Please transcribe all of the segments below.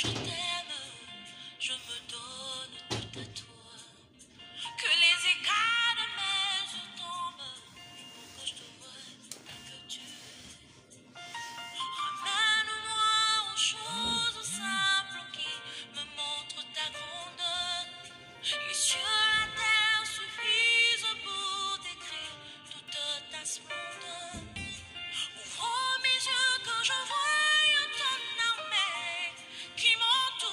je t'aime, je me donne tout à toi. Que les éclats de mes yeux tombent pour que je te voie, que tu ramène-moi aux choses simples qui me montrent ta grandeur. Les cieux, la terre suffisent pour décrire toute ta splendeur. Ouvre mes yeux que je voie ton armée qui m'entoure.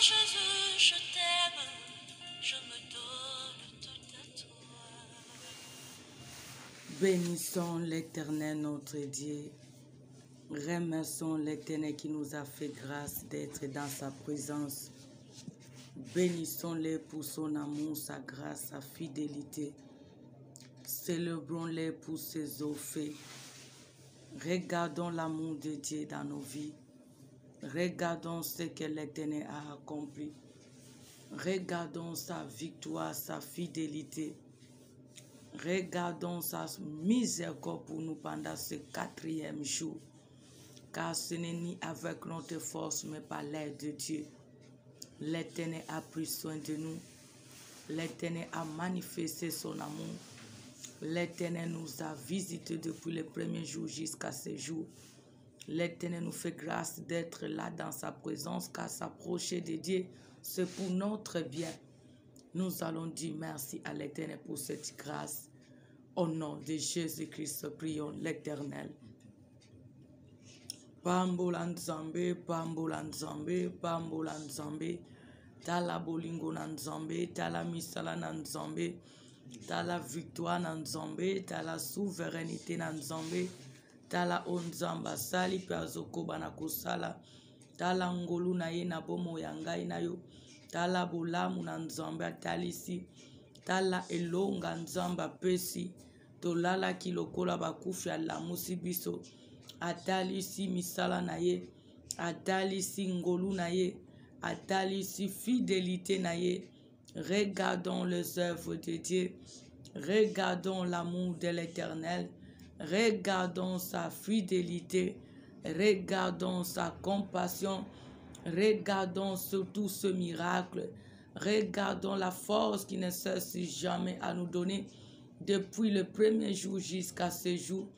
Jésus, je t'aime, je me donne tout à toi. Bénissons l'Éternel notre Dieu. Remercions l'Éternel qui nous a fait grâce d'être dans sa présence. Bénissons-le pour son amour, sa grâce, sa fidélité. Célébrons-le pour ses offres. Regardons l'amour de Dieu dans nos vies. Regardons ce que l'Éternel a accompli. Regardons sa victoire, sa fidélité. Regardons sa miséricorde pour nous pendant ce 4e jour. Car ce n'est ni avec notre force, mais par l'aide de Dieu. L'Éternel a pris soin de nous. L'Éternel a manifesté son amour. L'Éternel nous a visités depuis le premier jour jusqu'à ce jour. L'Éternel nous fait grâce d'être là dans sa présence, car s'approcher de Dieu, c'est pour notre bien. Nous allons dire merci à l'Éternel pour cette grâce. Au nom de Jésus-Christ, prions l'Éternel. Pambola Nzambe, Pambola Nzambe, Pambola Nzambe, Tala bolingo na Nzambe, Tala misala na Nzambe, Tala victoire na Nzambe, Tala souveraineté na Nzambe, Tala onzamba sali pe azokoba na kosala, Tala ngolu na ye na bomo ya ngai na yo, Tala bolamu na Nzambe atalisi, Tala elonga Nzambe apesi, tolala ki lokola bakufi alamusi biso, atalisi misala na ye, atalisi ngolu na ye, atalisi fidélité na ye. Regardons les œuvres de Dieu, regardons l'amour de l'Éternel, regardons sa fidélité, regardons sa compassion, regardons surtout ce miracle, regardons la force qui ne cesse jamais à nous donner depuis le premier jour jusqu'à ce jour.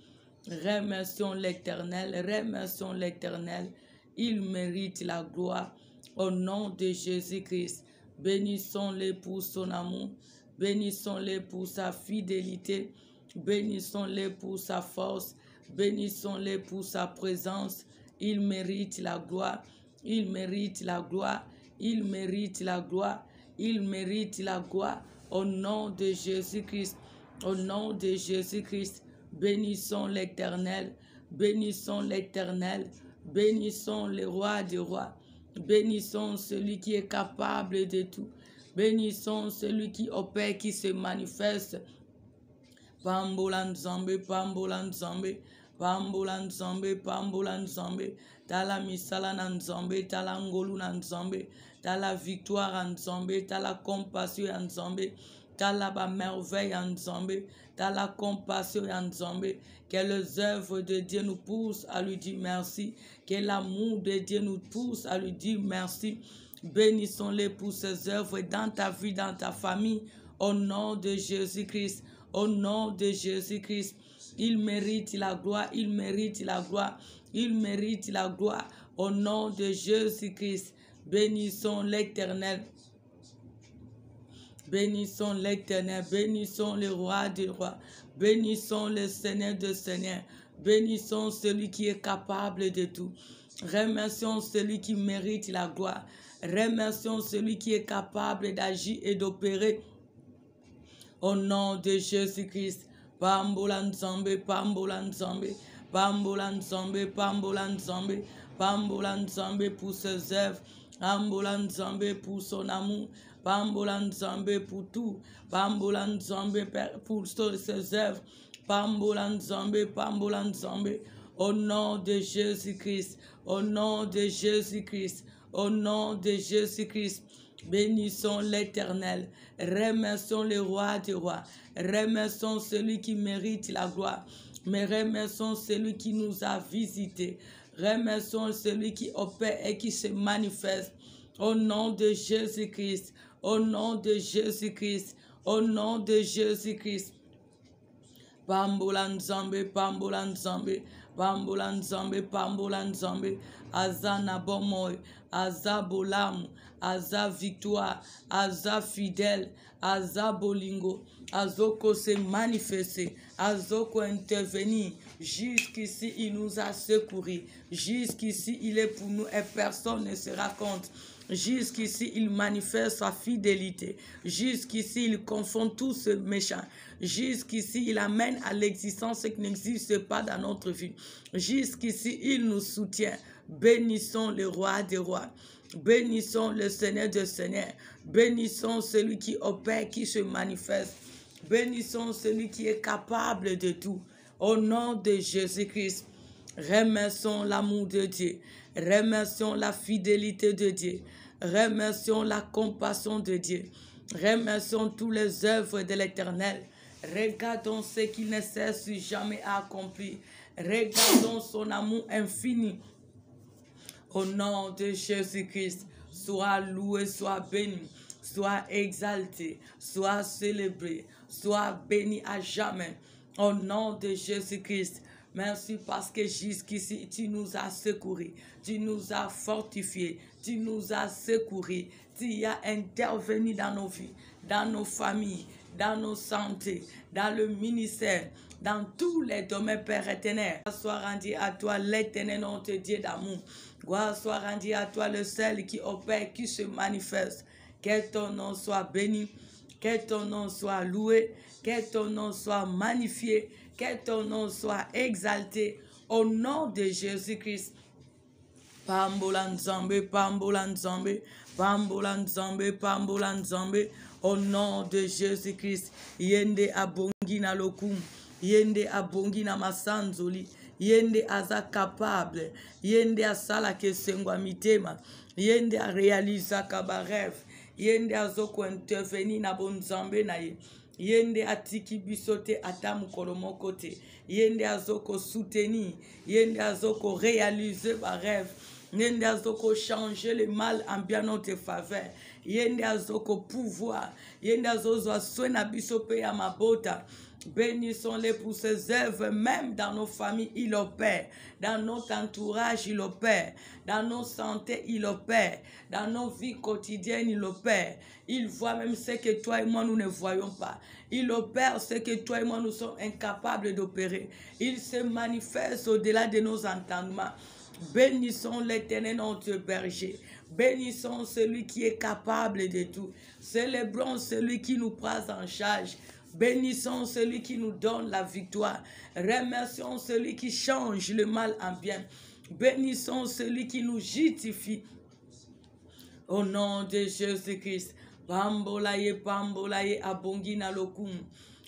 Remercions l'Éternel, remercions l'Éternel. Il mérite la gloire au nom de Jésus-Christ. Bénissons-le pour son amour, bénissons-le pour sa fidélité, bénissons-le pour sa force, bénissons-le pour sa présence. Il mérite la gloire, il mérite la gloire, il mérite la gloire, il mérite la gloire au nom de Jésus-Christ, au nom de Jésus-Christ. Bénissons l'Éternel, bénissons l'Éternel, bénissons le roi des rois, bénissons celui qui est capable de tout, bénissons celui qui opère, qui se manifeste. Pambola Nzambe, Pambola Nzambe, Pambola Nzambe, Pambola Nzambe, Tala misala na Nzambe, Tala ngolu na Nzambe, Tala victoire en Nzambe, Tala compassion en Nzambe, Tala ba merveille en Nzambe, Tala compassion en Nzambe. Que les œuvres de Dieu nous poussent à lui dire merci, que l'amour de Dieu nous pousse à lui dire merci. Bénissons-les pour ses œuvres dans ta vie, dans ta famille, au nom de Jésus-Christ, au nom de Jésus-Christ. Il mérite la gloire, il mérite la gloire, il mérite la gloire, au nom de Jésus-Christ. Bénissons l'Éternel. Bénissons l'Éternel, bénissons le roi des rois, bénissons le Seigneur des seigneurs, bénissons celui qui est capable de tout. Remercions celui qui mérite la gloire, remercions celui qui est capable d'agir et d'opérer au nom de Jésus-Christ. Pambola Nzambe, Pambola Nzambe, Pambola Nzambe, Pambola Nzambe, Pambola Nzambe pour ses œuvres, Pambola Nzambe pour son amour, Pambola Nzambe pour tout, Pambola Nzambe pour ses œuvres, Pambola Nzambe, Pambola Nzambe, au nom de Jésus-Christ, au nom de Jésus-Christ, au nom de Jésus-Christ. Bénissons l'Éternel, remercions le roi des rois, remercions celui qui mérite la gloire, mais remercions celui qui nous a visités, remercions celui qui opère et qui se manifeste au nom de Jésus-Christ, au nom de Jésus-Christ, au nom de Jésus-Christ. Pambola Nzambe, Pambola Nzambe, Pambola Nzambe, Pambola Nzambe, Azana bomoy, Aza bolamu, Aza victoire, Aza fidèle, Aza bolingo, Azoko se manifester, Azoko intervenir Jusqu'ici, il nous a secourus. Jusqu'ici, il est pour nous et personne ne se raconte. Jusqu'ici, il manifeste sa fidélité. Jusqu'ici, il confond tout ce méchant. Jusqu'ici, il amène à l'existence ce qui n'existe pas dans notre vie. Jusqu'ici, il nous soutient. Bénissons le roi des rois. Bénissons le Seigneur des seigneurs. Bénissons celui qui opère, qui se manifeste. Bénissons celui qui est capable de tout. Au nom de Jésus-Christ, remercions l'amour de Dieu. Remercions la fidélité de Dieu. Remercions la compassion de Dieu. Remercions toutes les œuvres de l'Éternel. Regardons ce qu'il ne cesse jamais à accomplir. Regardons son amour infini. Au nom de Jésus-Christ, sois loué, sois béni, sois exalté, sois célébré, sois béni à jamais. Au nom de Jésus-Christ, merci parce que jusqu'ici, tu nous as secourus, tu nous as fortifiés, tu nous as secourus, tu as intervenu dans nos vies, dans nos familles, dans nos santé, dans le ministère, dans tous les domaines, Père éternel. Gloire soit rendue à toi, l'Éternel, notre Dieu d'amour. Gloire soit rendue à toi, le seul qui opère, qui se manifeste. Que ton nom soit béni, que ton nom soit loué, que ton nom soit magnifié, que ton nom soit exalté. Au nom de Jésus-Christ. Pambola Nzambe, Pambola Nzambe, Pambola Nzambe, Pambola Nzambe. Au nom de Jésus-Christ. Yende abongi na lokum. Yende abongi na masanzoli. Yende aza capable. Yende asala kesengwa mitema. Yende a réalisa kabaref. Yende azoko intervenir na bonzambe na ye. Yende atiki bisote atamu kolomoko te. Yende azoko soutenir. Yende azoko réaliser ba rêve. Yende azoko changer le mal en bien notre faveur. Yende azoko pouvoir. Yende azozo aswena bisope ya mabota. Bénissons-les pour ses œuvres, même dans nos familles, il opère. Dans notre entourage, il opère. Dans nos santé, il opère. Dans nos vies quotidiennes, il opère. Il voit même ce que toi et moi, nous ne voyons pas. Il opère ce que toi et moi, nous sommes incapables d'opérer. Il se manifeste au-delà de nos entendements. Bénissons l'Éternel, notre berger. Bénissons celui qui est capable de tout. Célébrons celui qui nous prend en charge. Bénissons celui qui nous donne la victoire. Remercions celui qui change le mal en bien. Bénissons celui qui nous justifie. Au nom de Jésus-Christ. Pambolaye, pambolaye, abongina lokum.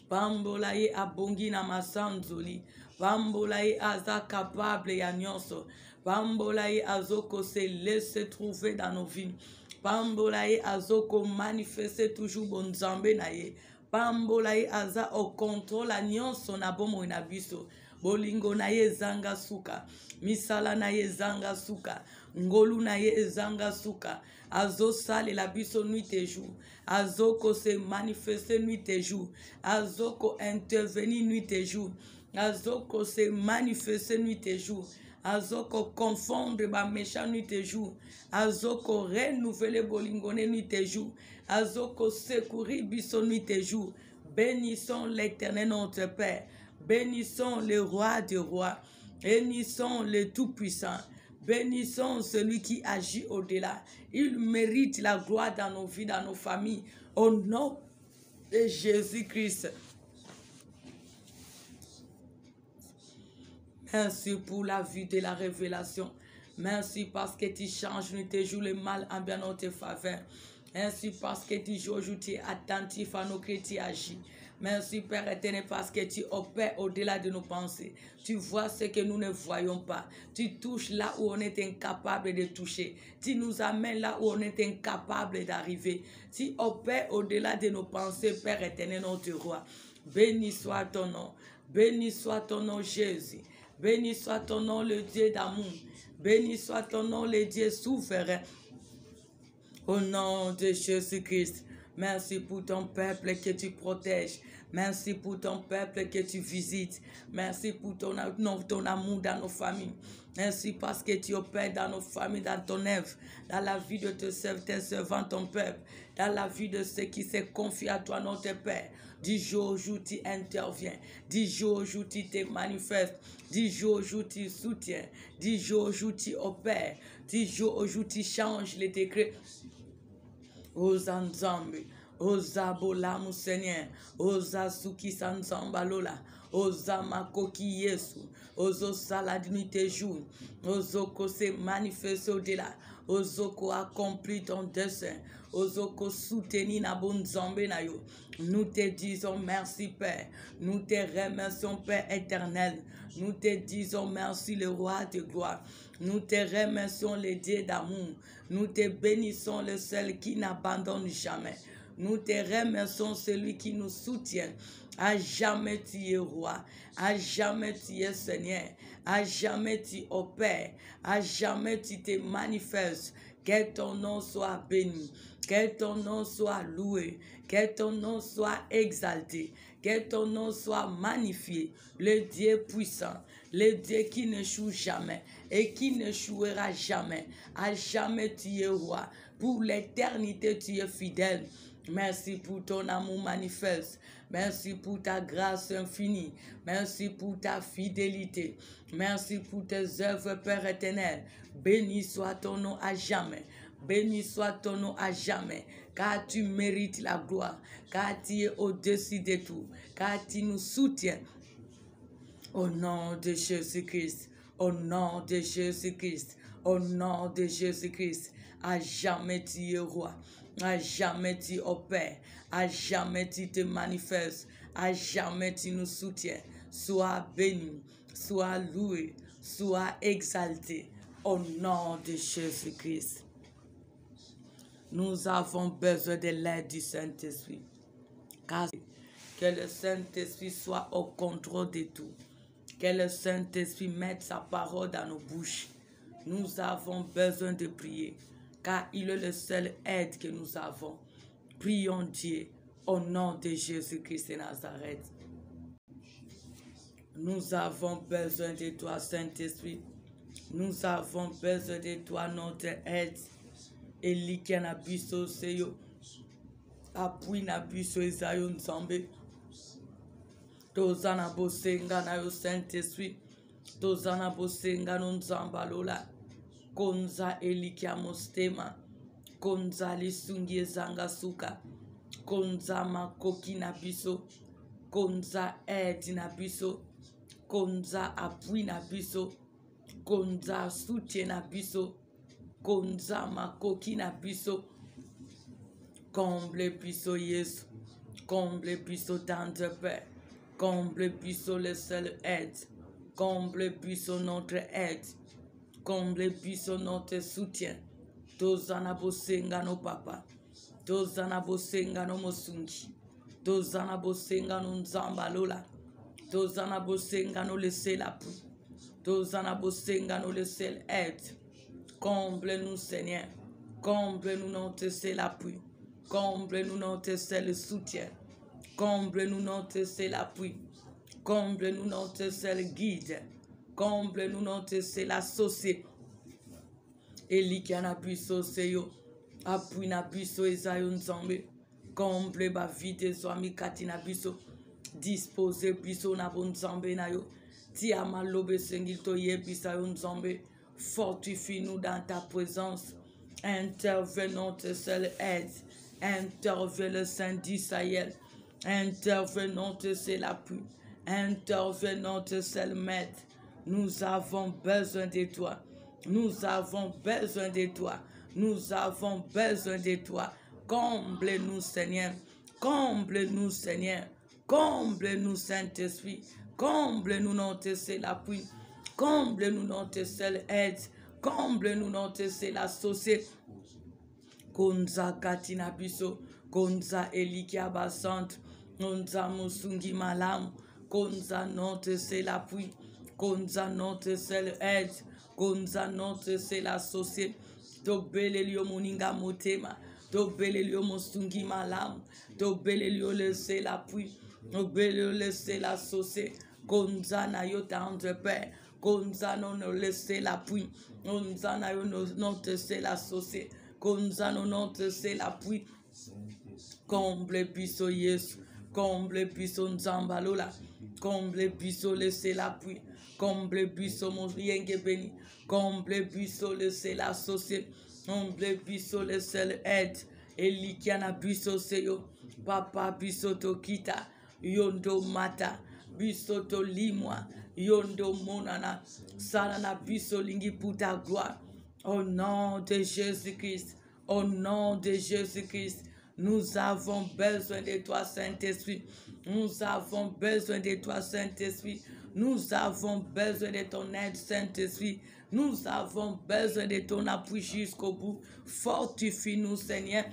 Pambolaye, abongina masanzoli. Pambolaye, aza capable ya nyonso. Pambolaye, azoko se laisse trouver dans nos vies. Pambolaye, azoko manifester toujours bon zambé na ye. Pambolaye aza au contrôle a nyonso na bomo na biso. Bolingo na ye zanga suka. Misala na ye zanga suka. Ngolu na ye zanga suka. Azo sale la biso nuit et jour. Azoko se manifester nuit et jour. Azoko intervenir nuit et jour. Azoko se manifester nuit et jour. Azoko confondre ba méchant nuit et jour. Azoko renouveler bolingone nuit et jour. Azoko secourir biso nuit et jour. Bénissons l'Éternel notre Père. Bénissons le roi des rois. Bénissons le Tout-Puissant. Bénissons celui qui agit au-delà. Il mérite la gloire dans nos vies, dans nos familles. Au nom de Jésus-Christ. Merci pour la vie de la révélation. Merci parce que tu changes, nous te joues le mal en bien notre faveur. Merci parce que tu joues, tu es attentif à nos cris, tu agis. Merci Père éternel parce que tu opères au-delà de nos pensées. Tu vois ce que nous ne voyons pas. Tu touches là où on est incapable de toucher. Tu nous amènes là où on est incapable d'arriver. Tu opères au-delà de nos pensées, Père éternel, notre roi. Béni soit ton nom. Béni soit ton nom, Jésus. Béni soit ton nom, le Dieu d'amour. Béni soit ton nom, le Dieu souverain. Au nom de Jésus-Christ. Merci pour ton peuple que tu protèges. Merci pour ton peuple que tu visites. Merci pour ton amour dans nos familles. Merci parce que tu opères dans nos familles, dans ton œuvre, dans la vie de tes servants, ton peuple, dans la vie de ceux qui se confient à toi, notre Père. Du jour au jour, tu interviens. Du jour au jour, tu te manifestes. Du jour au jour, tu soutiens. Du jour au jour, tu opères. Du jour au jour, tu changes les décrets. Oza nzambe, oza bolamu Seigneur, oza suki sanzamba lola, oza makoki Yesu, ozo saladini te jour, ozo ko se manifeste au-delà, ozo ko accompli ton dessein, ozo ko soutenir na bon nzambe na yo. Nous te disons merci Père, nous te remercions Père éternel, nous te disons merci le roi de gloire, nous te remercions le Dieu d'amour, nous te bénissons le seul qui n'abandonne jamais. Nous te remercions celui qui nous soutient. À jamais tu es roi, à jamais tu es Seigneur, à jamais tu opères, à jamais tu te manifestes. Que ton nom soit béni, que ton nom soit loué, que ton nom soit exalté, que ton nom soit magnifié, le Dieu puissant, le Dieu qui n'échoue jamais et qui n'échouera jamais. À jamais tu es roi, pour l'éternité tu es fidèle. Merci pour ton amour manifeste. Merci pour ta grâce infinie. Merci pour ta fidélité. Merci pour tes œuvres, Père éternel. Béni soit ton nom à jamais. Béni soit ton nom à jamais. Car tu mérites la gloire. Car tu es au-dessus de tout. Car tu nous soutiens. Au nom de Jésus-Christ. Au nom de Jésus-Christ. Au nom de Jésus-Christ. À jamais tu es roi. À jamais tu opères. À jamais tu te manifestes. À jamais tu nous soutiens. Sois béni. Sois loué. Sois exalté. Au nom de Jésus-Christ. Nous avons besoin de l'aide du Saint-Esprit. Car que le Saint-Esprit soit au contrôle de tout. Que le Saint-Esprit mette sa parole dans nos bouches. Nous avons besoin de prier. Car il est le seul aide que nous avons. Prions Dieu au nom de Jésus-Christ de Nazareth. Nous avons besoin de toi, Saint-Esprit. Nous avons besoin de toi, notre aide. Elikia na biso seyo. Appui na biso ezayo nzambe. Tozana bosenga na yo Saint-Esprit. Tozana bosenga no nzamba lola. Konza elikia mostema. Konza lisungi ezanga suka. Konza makoki na biso. Konza aide na biso. Konza appui na biso. Konza soutien na biso. Konza makoki na biso. Comble biso Yesu. Comble biso tendre Père. Comble biso le seul aide. Comble biso notre aide. Comble biso notre soutien. Tozana bosenga no papa. Tozana bosenga no mosungi. Tozana bosenga no nzamba lola. Tozana bosenga no laisser la pluie. Tozana bosenga no laisser aide. Comble-nous Seigneur. Comble-nous notre c'est l'appui. Comble-nous notre c'est le soutien. Comble-nous notre c'est l'appui. Comble-nous notre c'est le guide. Comble-nous notre c'est l'associé. Elikia na biso seyo. Appui na biso ezayo nzambe. Comble ba vie des amis kati na biso. Dispose biso na bon nzambe na yo. Ti amalobe sengil to yebisa yo nzambe. Fortifie-nous dans ta présence. Interviens notre seul aide. Interviens le Saint d'Israël. Interviens notre seul appui. Interviens notre seul maître. Nous avons besoin de toi. Nous avons besoin de toi. Nous avons besoin de toi. Comble-nous, Seigneur. Comble-nous, Seigneur. Comble-nous, Saint-Esprit. Comble-nous notre seul appui. Comble-nous notre seule aide. Comble-nous notre seul associé. Konza katina biso. Konza elikia basante. Konza musungi malamu. Konza notre seul appui. Konza notre seule aide. Konza notre seul associé. Tobele lio moninga motema. Tobelelio Mosungi Malam, Tobelelio laissez l'appui, Tobelelio laissez la saucer, Konzana yo tendre père, Konzano no laissez l'appui, Konzana yo non te c'est la saucer, Konzano non te c'est l'appui, comble biso Yesu, comble biso Nzambalola, comble biso laissez l'appui, comble biso mon yenge béni, comble biso laissez la saucer, comble biso laissez l'aide, Elikiana biso seyo, papa biso to kita, yondo mata, biso to limwa, yondo monana, salana biso lingi pour ta gloire, au nom de Jésus-Christ, au nom de Jésus-Christ. Nous avons besoin de toi, Saint-Esprit. Nous avons besoin de toi, Saint-Esprit. Nous avons besoin de ton aide, Saint-Esprit. Nous avons besoin de ton appui jusqu'au bout. Fortifie-nous, Seigneur.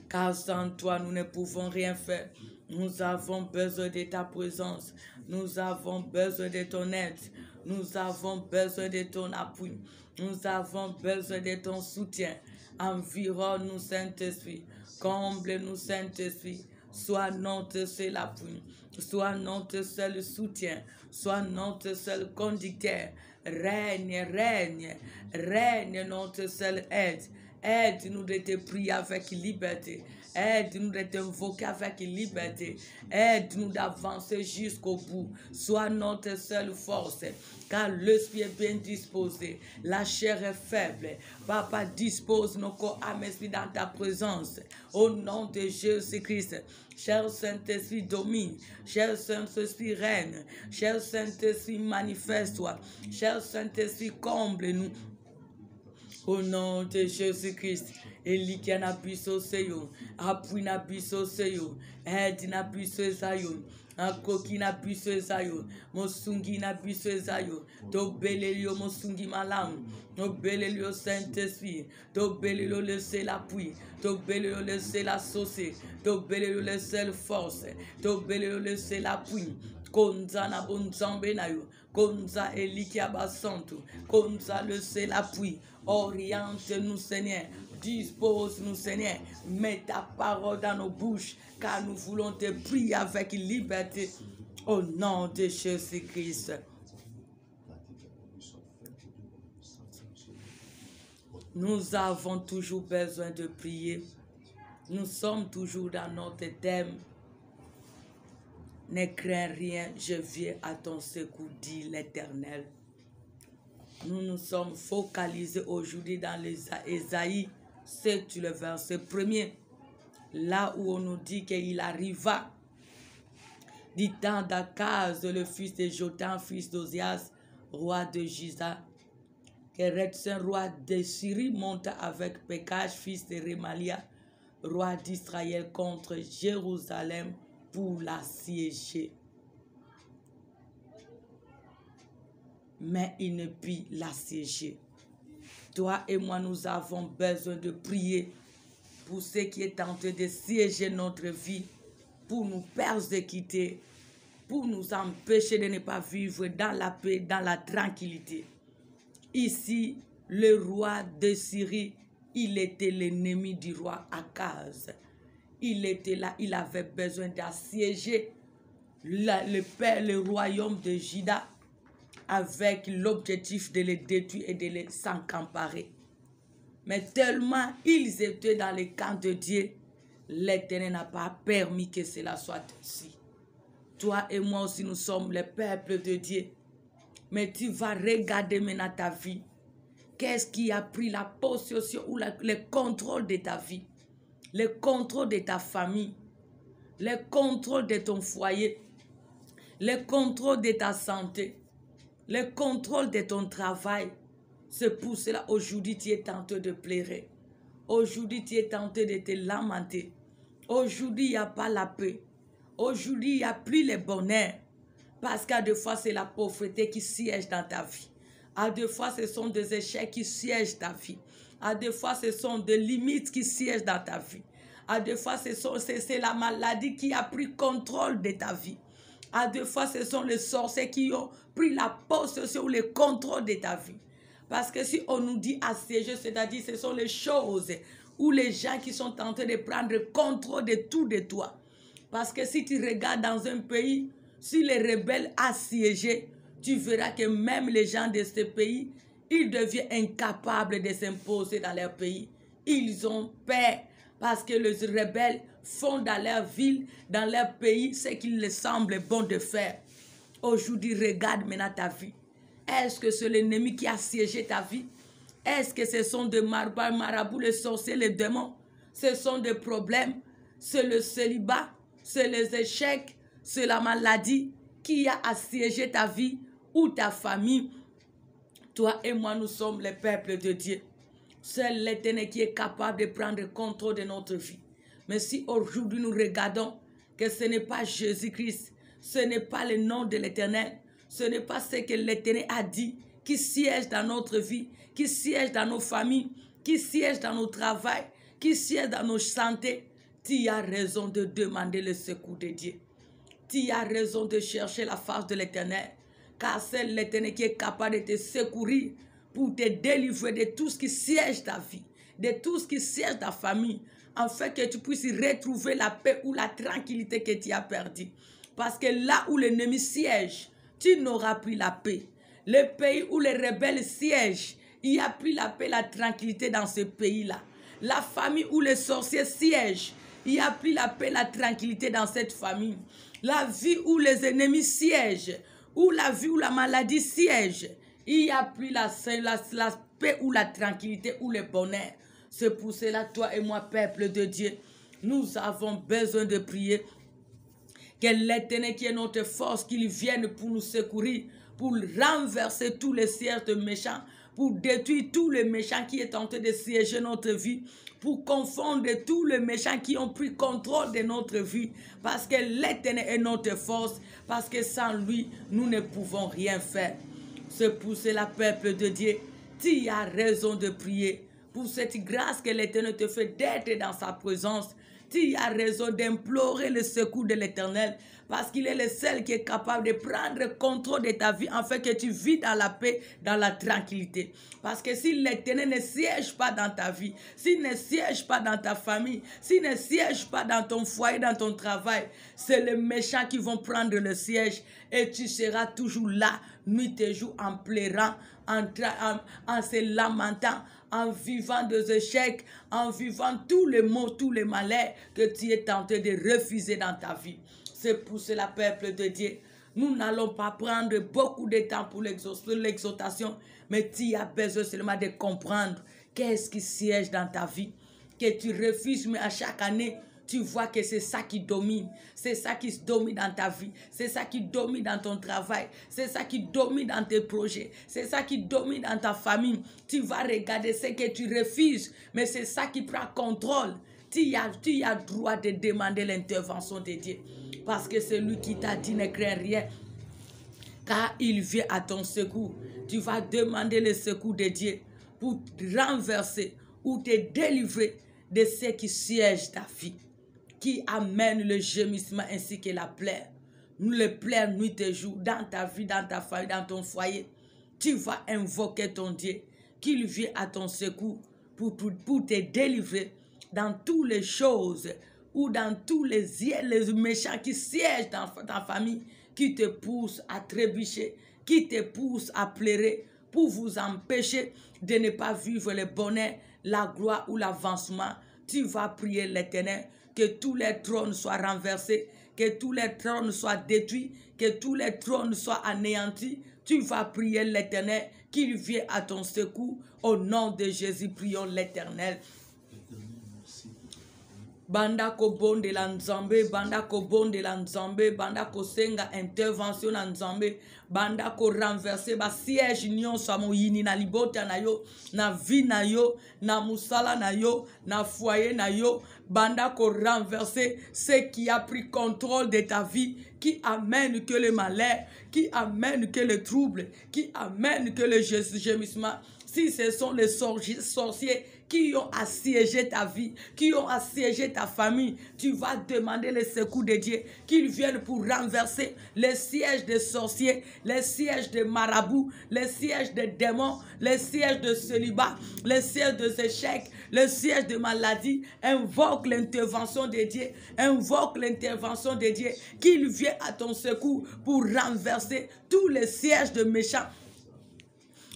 Car sans toi, nous ne pouvons rien faire. Nous avons besoin de ta présence. Nous avons besoin de ton aide. Nous avons besoin de ton appui. Nous avons besoin de ton soutien. Environne-nous, Saint-Esprit. Comble-nous, Saint-Esprit. Sois notre seul appui. Sois notre seul soutien. Sois notre seul conducteur. Règne, règne, règne notre seule aide. Aide-nous de te prier avec liberté. Aide-nous de t'invoquer avec liberté. Aide-nous d'avancer jusqu'au bout. Sois notre seule force. Car l'esprit est bien disposé. La chair est faible. Papa, dispose nos corps, âme, esprit dans ta présence. Au nom de Jésus-Christ. Cher Saint-Esprit, domine. Cher Saint-Esprit, règne. Cher Saint-Esprit, manifeste-toi. Cher Saint-Esprit, comble-nous. Au nom de Jésus-Christ, Elikia na biso seyo, appui na biso seyo, aide na biso ezayo, akoki na biso ezayo, mosungi na biso ezayo, to belelio mosungi malam, to belelio Saint-Esprit, to belelio laisser l'appui, to belelio laisser la sauce, to belelio laisser la force, to belelio laisser l'appui. Konza na bonzambe na yo, Konza Elikia basanto, Konza le seul appui. Oriente-nous, Seigneur. Dispose-nous, Seigneur. Mets ta parole dans nos bouches, car nous voulons te prier avec liberté. Au nom de Jésus-Christ. Nous avons toujours besoin de prier. Nous sommes toujours dans notre thème. Ne crains rien, je viens à ton secours, dit l'Éternel. Nous nous sommes focalisés aujourd'hui dans les Ésaïe, c'est le verset 1er, là où on nous dit qu'il arriva du temps d'Akaz, le fils de Jotam, fils d'Ozias, roi de Juda, que Retsin, roi de Syrie, monta avec Pekach, fils de Remalia, roi d'Israël, contre Jérusalem pour l'assiéger. Mais il ne put l'assiéger. Toi et moi, nous avons besoin de prier pour ceux qui est tenté de siéger notre vie, pour nous persécuter, pour nous empêcher de ne pas vivre dans la paix, dans la tranquillité. Ici, le roi de Syrie, il était l'ennemi du roi Akaz. Il était là, il avait besoin d'assiéger le royaume de Juda, avec l'objectif de les détruire et de les s'encamparer. Mais tellement ils étaient dans le camp de Dieu, l'Éternel n'a pas permis que cela soit ainsi. Toi et moi aussi, nous sommes le peuple de Dieu. Mais tu vas regarder maintenant ta vie. Qu'est-ce qui a pris la possession ou le contrôle de ta vie? Le contrôle de ta famille, le contrôle de ton foyer, le contrôle de ta santé, le contrôle de ton travail. C'est pour cela aujourd'hui tu es tenté de pleurer. Aujourd'hui tu es tenté de te lamenter. Aujourd'hui il n'y a pas la paix. Aujourd'hui il n'y a plus le bonheur. Parce qu'à deux fois c'est la pauvreté qui siège dans ta vie. À deux fois ce sont des échecs qui siègent dans ta vie. À deux fois ce sont des limites qui siègent dans ta vie. À deux fois c'est la maladie qui a pris contrôle de ta vie. À deux fois, ce sont les sorciers qui ont pris la possession ou le contrôle de ta vie. Parce que si on nous dit assiéger, c'est-à-dire ce sont les choses ou les gens qui sont tentés de prendre contrôle de tout de toi. Parce que si tu regardes dans un pays, si les rebelles assiégés, tu verras que même les gens de ce pays, ils deviennent incapables de s'imposer dans leur pays. Ils ont peur parce que les rebelles font dans leur ville, dans leur pays, ce qu'il leur semble bon de faire. Aujourd'hui, regarde maintenant ta vie. Est-ce que c'est l'ennemi qui a assiégé ta vie? Est-ce que ce sont des marabouts, les sorciers, les démons? Ce sont des problèmes? C'est le célibat? C'est les échecs? C'est la maladie qui a assiégé ta vie ou ta famille? Toi et moi, nous sommes les peuples de Dieu. C'est l'Éternel qui est capable de prendre le contrôle de notre vie. Mais si aujourd'hui nous regardons que ce n'est pas Jésus-Christ, ce n'est pas le nom de l'Éternel, ce n'est pas ce que l'Éternel a dit, qui siège dans notre vie, qui siège dans nos familles, qui siège dans nos travails, qui siège dans nos santé, tu as raison de demander le secours de Dieu. Tu as raison de chercher la face de l'Éternel, car c'est l'Éternel qui est capable de te secourir pour te délivrer de tout ce qui siège ta vie, de tout ce qui siège ta famille, afin que tu puisses retrouver la paix ou la tranquillité que tu as perdue. Parce que là où l'ennemi siège, tu n'auras plus la paix. Le pays où les rebelles siègent, il n'y a plus la paix, la tranquillité dans ce pays-là. La famille où les sorciers siègent, il n'y a plus la paix, la tranquillité dans cette famille. La vie où les ennemis siègent, où la vie où la maladie siège, il n'y a plus la paix ou la tranquillité ou le bonheur. C'est pour cela, toi et moi, peuple de Dieu, nous avons besoin de prier. Que l'Éternel qui est notre force, qu'il vienne pour nous secourir, pour renverser tous les sièges de méchants, pour détruire tous les méchants qui est tenté de siéger notre vie, pour confondre tous les méchants qui ont pris contrôle de notre vie, parce que l'Éternel est notre force, parce que sans lui, nous ne pouvons rien faire. C'est pour cela, peuple de Dieu, tu as raison de prier, pour cette grâce que l'Éternel te fait d'être dans sa présence. Tu as raison d'implorer le secours de l'Éternel, parce qu'il est le seul qui est capable de prendre contrôle de ta vie, afin que tu vis dans la paix, dans la tranquillité. Parce que si l'Éternel ne siège pas dans ta vie, s'il ne siège pas dans ta famille, s'il ne siège pas dans ton foyer, dans ton travail, c'est les méchants qui vont prendre le siège, et tu seras toujours là, nuit et jour, en pleurant, en se lamentant, en vivant des échecs, en vivant tous les maux, tous les malheurs que tu es tenté de refuser dans ta vie. C'est pour cela, peuple de Dieu, nous n'allons pas prendre beaucoup de temps pour l'exhortation, mais tu as besoin seulement de comprendre qu'est-ce qui siège dans ta vie, que tu refuses, mais à chaque année, tu vois que c'est ça qui domine. C'est ça qui domine dans ta vie. C'est ça qui domine dans ton travail. C'est ça qui domine dans tes projets. C'est ça qui domine dans ta famille. Tu vas regarder ce que tu refuses, mais c'est ça qui prend contrôle. Tu as droit de demander l'intervention de Dieu. Parce que c'est lui qui t'a dit ne crains rien, car il vient à ton secours. Tu vas demander le secours de Dieu pour renverser ou te délivrer de ce qui siège ta vie, qui amène le gémissement ainsi que la plaie. Nous le plaire nuit et jour dans ta vie, dans ta famille, dans ton foyer. Tu vas invoquer ton Dieu, qu'il vienne à ton secours pour te délivrer dans toutes les choses ou dans tous les méchants qui siègent dans ta famille, qui te poussent à trébucher, qui te poussent à pleurer pour vous empêcher de ne pas vivre le bonheur, la gloire ou l'avancement. Tu vas prier l'Éternel, que tous les trônes soient renversés, que tous les trônes soient détruits, que tous les trônes soient anéantis. Tu vas prier l'Éternel, qu'il vienne à ton secours. Au nom de Jésus, prions l'Éternel. Banda ko bonde la nzambe, banda ko bonde la nzambe, banda ko senga intervention na nzambe, banda ko renverser ba siège nyonso moyini na libota na yo, na vie na yo, na musala na yo, na foyer na yo, banda ko renverser ce qui a pris contrôle de ta vie, qui amène que le malheur, qui amène que le trouble, qui amène que le gémissement. Si ce sont les sorciers qui ont assiégé ta vie, qui ont assiégé ta famille, tu vas demander le secours de Dieu, qu'ils viennent pour renverser les sièges des sorciers, les sièges des marabouts, les sièges des démons, les sièges de célibat, les sièges des échecs, les sièges de maladie. Invoque l'intervention de Dieu, invoque l'intervention de Dieu, qu'il vienne à ton secours pour renverser tous les sièges de méchants.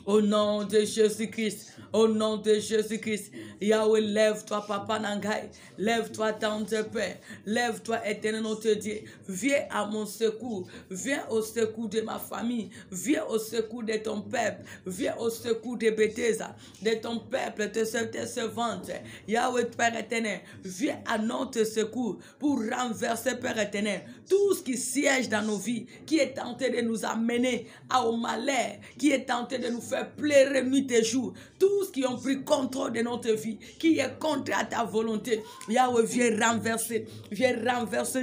Au nom de Jésus-Christ, au nom de Jésus-Christ, Yahweh, lève-toi, Papa Nangai, lève-toi dans tes pères, lève-toi, éternel notre Dieu, viens à mon secours, viens au secours de ma famille, viens au secours de ton peuple, viens au secours de Bethesda, de ton peuple, de tes servantes. Yahweh, Père éternel, viens à notre secours pour renverser, Père éternel, tout ce qui siège dans nos vies, qui est tenté de nous amener au malheur, qui est tenté de nous faire pleurer nuit et jour, tous qui ont pris contrôle de notre vie, qui est contre à ta volonté. Yahweh, viens renverser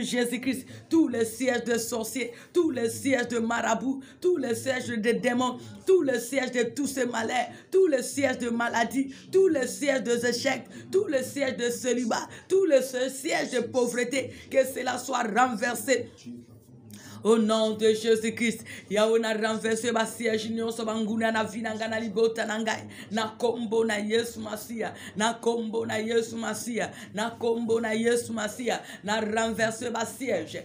Jésus-Christ, tous les sièges de sorciers, tous les sièges de marabouts, tous les sièges de démons, tous les sièges de tous ces malheurs, tous les sièges de maladie, tous les sièges de échecs, tous les sièges de célibat, tous les sièges de pauvreté, que cela soit renversé. Au nom de Jésus-Christ, Yahweh na renversé ba siège nyonso banguna na vinanga na libota nangai na kombo na Yesu Masia, na kombo na Yesu Masia, na kombo na Yesu Masia, na renversé ba siège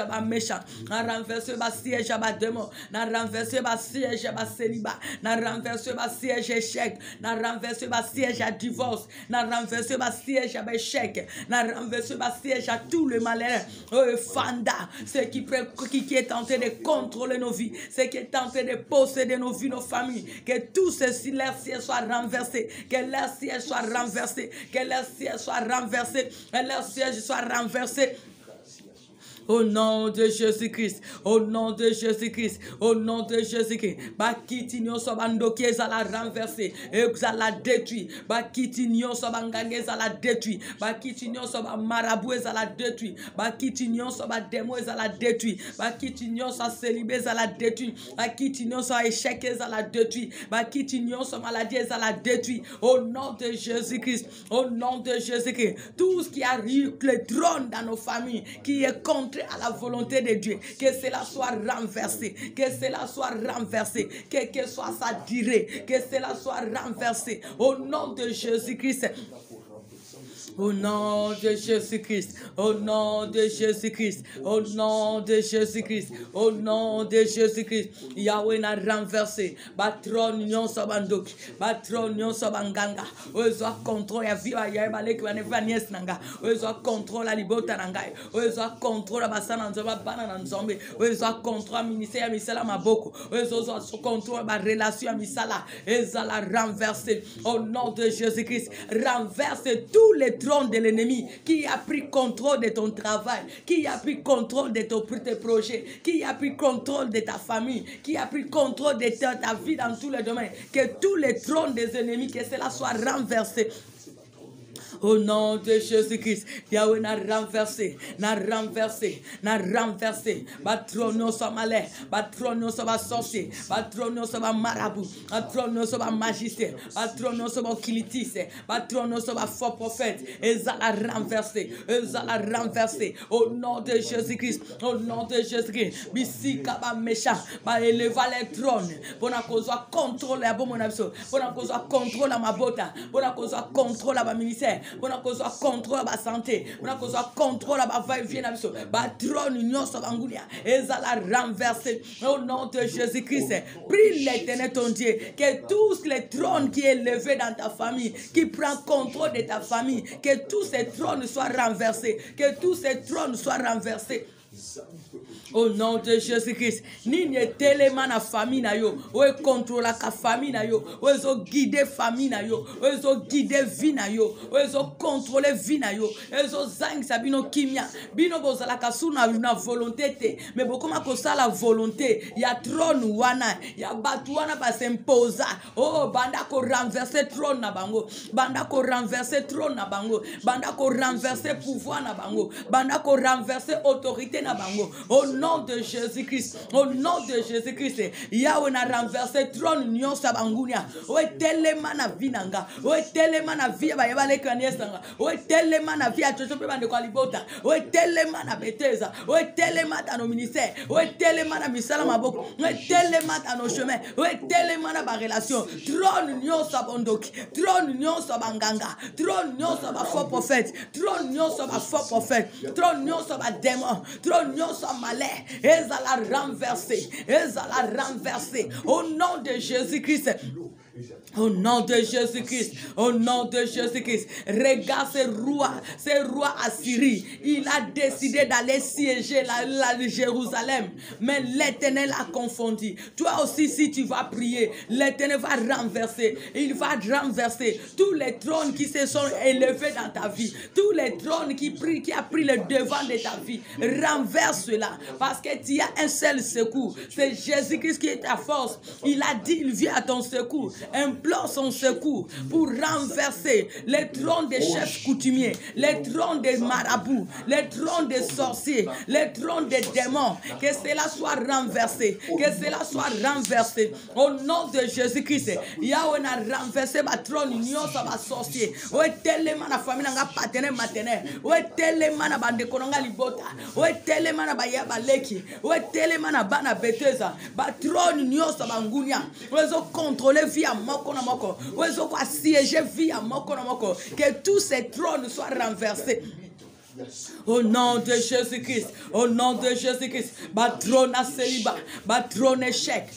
ba méchant, na renversé ba siège ba démon, na renversé ba siège ba célibat, na renversé ba siège échec, na renversé ba siège à divorce, na renversé ba siège à échec, na renversé ba siège à tout le malheur. Oh Fanda, ce qui est tenté de contrôler nos vies, ce qui est tenté de posséder nos vies, nos familles, que tout ceci, leur siège soit renversé, que leur siège soit renversé, que leur siège soit renversé, que leur siège soit renversé. Au nom de Jésus-Christ, au nom de Jésus-Christ, au nom de Jésus-Christ, Bakitinyo sobandoke zala renverser, zala détruire, Bakitinyo sobangange zala détruire, Bakitinyo sobamarabou zala détruire, Bakitinyo sobademo zala détruire, Bakitinyo socelibé zala détruire, Bakitinyo soéchec zala détruire, Bakitinyo somaladie zala détruire. Au nom de Jésus-Christ, au nom de Jésus-Christ, tout ce qui arrive, le trône dans nos familles, qui est contre à la volonté de Dieu, que cela soit renversé, que cela soit renversé, que soit sa durée, que cela soit renversé au nom de Jésus-Christ. Au nom de Jésus-Christ, au nom de Jésus-Christ, au nom de Jésus-Christ, au nom de Jésus-Christ, Yahweh n'a renversé, batron nyon sabandok, batron nyon sabanganga, ozo contrôle ya vie ya balek wa nevanies nanga, ozo contrôle la libota nanga, ozo contrôle basana nzoba bana na nzombe, ozo contrôle ministère misala maboko, ozo contrôle ba relation misala, ezala renversé au nom de Jésus-Christ, renverse tous les trône de l'ennemi qui a pris contrôle de ton travail, qui a pris contrôle de tes projets, qui a pris contrôle de ta famille, qui a pris contrôle de ta vie dans tous les domaines. Que tous les trônes des ennemis, que cela soit renversé. Au nom de Jésus-Christ, Yahweh n'a renversé, Batrono sa malais, Batrono sa sorcier, Batrono sa marabout, Batrono sa magicien, Batrono sa kilitis, Batrono sa faux prophète, et ça l'a renversé, au nom de Jésus-Christ, au nom de Jésus-Christ, Bissika ba méchant, ba éleva les trônes, pour na cause contrôle à bon mon abso, pour na cause contrôle à ma bota, pour na cause contrôle à ma ministère. On a cause contrôle la santé, on a cause contrôle la va-et-vient abiso, trône union sabangulia, et ça la renverser au nom de Jésus-Christ. Prie l'Éternel ton Dieu, que tous les trônes qui est levé dans ta famille, qui prend contrôle de ta famille, que tous ces trônes soient renversés, que tous ces trônes soient renversés. Au nom de Jésus-Christ, ni ne téléman na famille na yo, ou contrôle la famille na yo, ou guider famille na yo, ou guider vie na yo, ou contrôler vie na yo, ou zang sabino kimia, bino bozala kasuna na volonté te, mais beaucoup ma kosa la volonté, ya trône wana, ya batuana ba s'imposa, oh banda ko renverser trône na bango, banda ko renverser trône na bango, banda ko renverser pouvoir na bango, banda ko renverser autorité na bango. Au nom de Jésus-Christ. Au nom de Jésus-Christ. Yahweh n'a renversé trône nyon sabangunia. Oe telema na vinanga. Oe telema na via ba yabale kanyesanga. Oe telema na via chocho pe bande kwa libota. Oe telema na beteza. Oe telema dans nos ministères. Oe telema na misala maboko. Oe telema dans nos chemins. Oe telema na ba relation. Trône nyon sabondoki. Trône nyon sabanganga. Trône nyon saba faux prophète. Trône nyon saba faux prophète. Trône nyon saba démon. Trône nyon saba malais. Ezala renversé. Ezala renversé. Au nom de Jésus-Christ. Au nom de Jésus-Christ, au nom de Jésus-Christ, regarde ces rois assyriens. Il a décidé d'aller siéger la Jérusalem, mais l'Éternel a confondu. Toi aussi, si tu vas prier, l'Éternel va renverser. Il va renverser tous les trônes qui se sont élevés dans ta vie, tous les trônes qui a pris le devant de ta vie. Renverse cela, parce que tu as un seul secours. C'est Jésus-Christ qui est ta force. Il a dit, il vient à ton secours. Implore son secours pour renverser les trônes des chefs coutumiers, les trônes des marabouts, les trônes des sorciers, les trônes des démons. Que cela soit renversé, que cela soit renversé. Au nom de Jésus-Christ, Yahweh a renversé ma trône, union sur ma sorcier. Oe tellement na famille nga partenaire maternel. Oe tellement na bande konanga libota. Oe tellement na baya baleki. Oe tellement na bana beteza. Ba trône union sur bangunia. Oezo contrôler via moko na moko. Oezo ko siéger via moko na moko. Que tous ces trônes soient renversés. Au nom de Jésus-Christ, au nom de Jésus-Christ, trône à célibat, trône échec,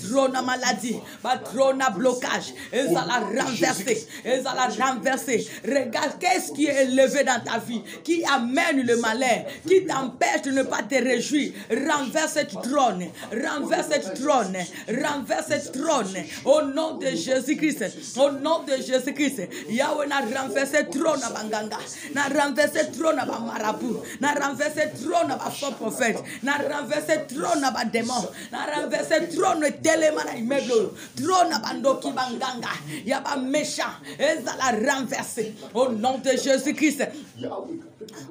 trône à maladie, trône à blocage, et ça la renverser, et ça la renverser. Regarde qu'est-ce qui est élevé dans ta vie, qui amène le malheur, qui t'empêche de ne pas te réjouir. Renverse cette trône, renverse cette trône, renverse cette trône. Au nom de Jésus-Christ, au nom de Jésus-Christ, Yahweh n'a renversé trône à Banganga, n'a renversé trône à marabout, n'a renversé trône à faux prophète, n'a renversé trône à démon, n'a renversé trône tellement à immeuble, trône à bandoki banganga, yaba méchant, et ça l'a renversé. Au nom de Jésus-Christ.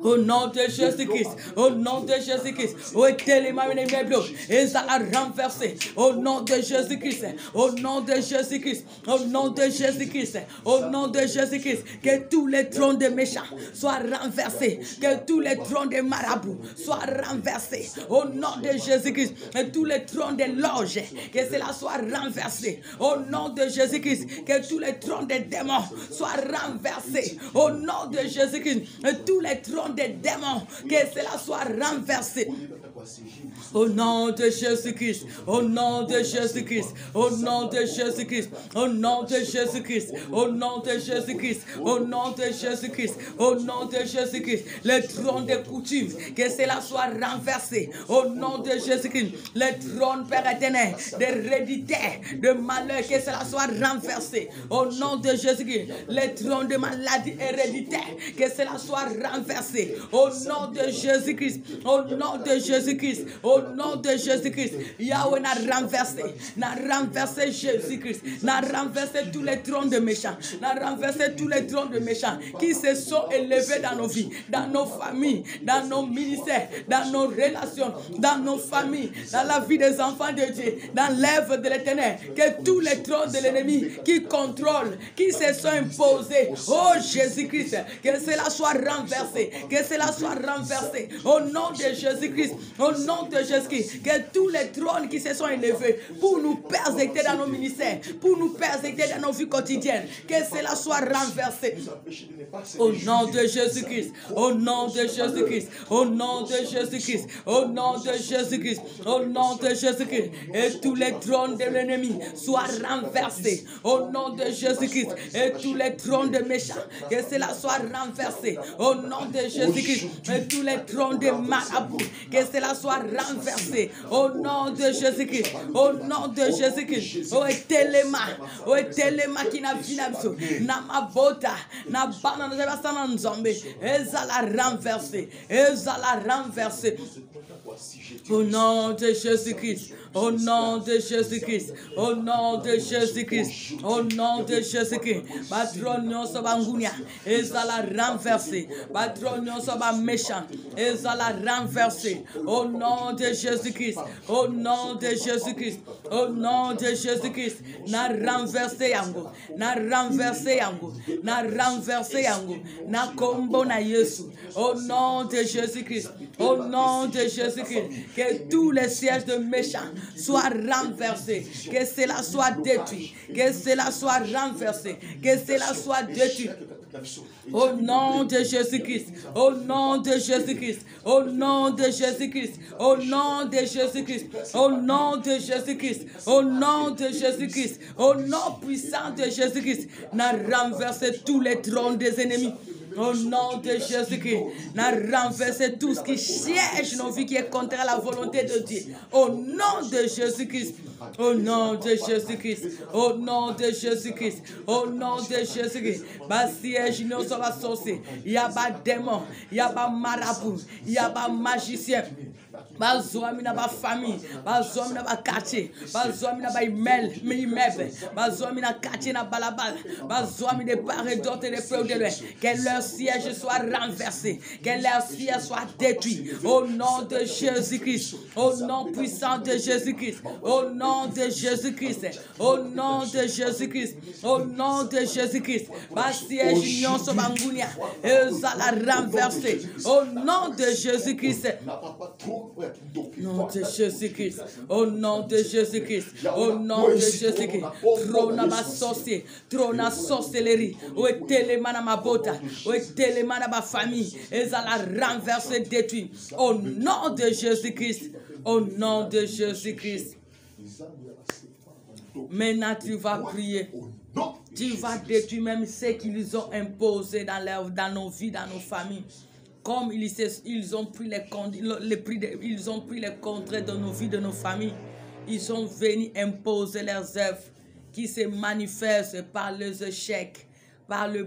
Au nom de Jésus-Christ, au nom de Jésus-Christ, au tellement à immeuble, et ça l'a renversé. Au nom de Jésus-Christ, au nom de Jésus-Christ, au nom de Jésus-Christ, au nom de Jésus-Christ, que tous les trônes de méchants soient renversés. Que tous les trônes des marabouts soient renversés. Au nom de Jésus-Christ. Que tous les trônes des loges, que cela soit renversé. Au nom de Jésus-Christ. Que tous les trônes des démons soient renversés. Au nom de Jésus-Christ. Que tous les trônes des démons, que cela soit renversé. Au nom de Jésus-Christ, au nom de Jésus-Christ, au nom de Jésus-Christ, au nom de Jésus-Christ, au nom de Jésus-Christ, au nom de Jésus-Christ, au nom de Jésus-Christ, le trône des coutumes, que cela soit renversé. Au nom de Jésus-Christ, le trône Père éternel, d'héréditaire, de malheur, que cela soit renversé. Au nom de Jésus-Christ, le trône de maladie héréditaire, que cela soit renversé. Au nom de Jésus-Christ, au nom de Jésus-Christ, au nom de Jésus-Christ, Yahweh n'a renversé Jésus-Christ, n'a renversé tous les trônes de méchants, n'a renversé tous les trônes de méchants qui se sont élevés dans nos vies, dans nos familles, dans nos ministères, dans nos relations, dans nos familles, dans la vie des enfants de Dieu, dans l'œuvre de l'Éternel, que tous les trônes de l'ennemi qui contrôlent, qui se sont imposés, oh Jésus-Christ, que cela soit renversé, que cela soit renversé, au nom de Jésus-Christ, au nom de Jésus-Christ, que tous les trônes qui se sont élevés pour nous persécuter dans nos ministères, pour nous persécuter dans nos vies quotidiennes, que cela soit renversé. Au nom de Jésus-Christ, au nom de Jésus-Christ, au nom de Jésus-Christ, au nom de Jésus-Christ, au nom de Jésus-Christ, et tous les trônes de l'ennemi soient renversés. Au nom de Jésus-Christ, et tous les trônes de méchants, que cela soit renversé. Au nom de Jésus-Christ, et tous les trônes de marabouts, que cela soit renversé. Au nom de Jésus-Christ, au nom de Jésus-Christ, au telema qui n'a vinamso, n'a ma bota, n'a pas dans nzambe, ezala renversé, ezala renversé. Au nom de Jésus-Christ, au nom de Jésus-Christ, au nom de Jésus-Christ, au nom de Jésus-Christ. Patronio sobangunia, ezala renversé. Patronio soba méchant, ezala renversé. Au nom de Jésus-Christ, au nom de Jésus-Christ, au nom de Jésus-Christ. Na renversé yango, na renversé yango, na renversé yango, na combo na Yesu. Au nom de Jésus-Christ, au nom de Jésus-Christ, que tous les sièges de méchants soient renversés, que cela soit détruit, que cela soit renversé, que cela soit détruit. Au nom de Jésus-Christ, au nom de Jésus-Christ, au nom de Jésus-Christ, au nom de Jésus-Christ, au nom de Jésus-Christ, au nom de Jésus-Christ, au nom puissant de Jésus-Christ, n'a renversé tous les trônes des ennemis. Au nom de Jésus-Christ, n'a renversé tout ce qui siège nos vies, qui est contraire à la volonté de Dieu. Au nom de Jésus-Christ, au nom de Jésus-Christ, au nom de Jésus-Christ, au nom de Jésus-Christ. Bah siège nous sommes associés. Il n'y a pas démon, il n'y a pas marabout, il n'y a pas magicien. Bazoami na ba famille, bazoami na ba quartier, bazoami na ba immeuble, bazoami na quartier na balabal, bazoami de part et d'autre et de près ou de loin. Que leur siège soit renversé, que leur siège soit détruit. Au nom de Jésus-Christ, au nom puissant de Jésus-Christ, au nom de Jésus-Christ, au nom de Jésus-Christ, au nom de Jésus-Christ. Ba siège union sobangunia, ezala renversé. Au nom de Jésus-Christ. Nom de Jésus-Christ, au nom de Jésus-Christ, au nom de Jésus-Christ, trône ma sorcier, trône à sorcellerie, où est téléman à ma bota, où est téléman à ma famille, et ça la renverser, détruit, au nom de Jésus-Christ, au nom de Jésus-Christ. Maintenant tu vas prier. Tu vas détruire même ce qu'ils ont imposé dans nos vies, dans nos familles. Comme ils ont pris les contrats de nos vies, de nos familles, ils sont venus imposer leurs œuvres qui se manifestent par les échecs, par la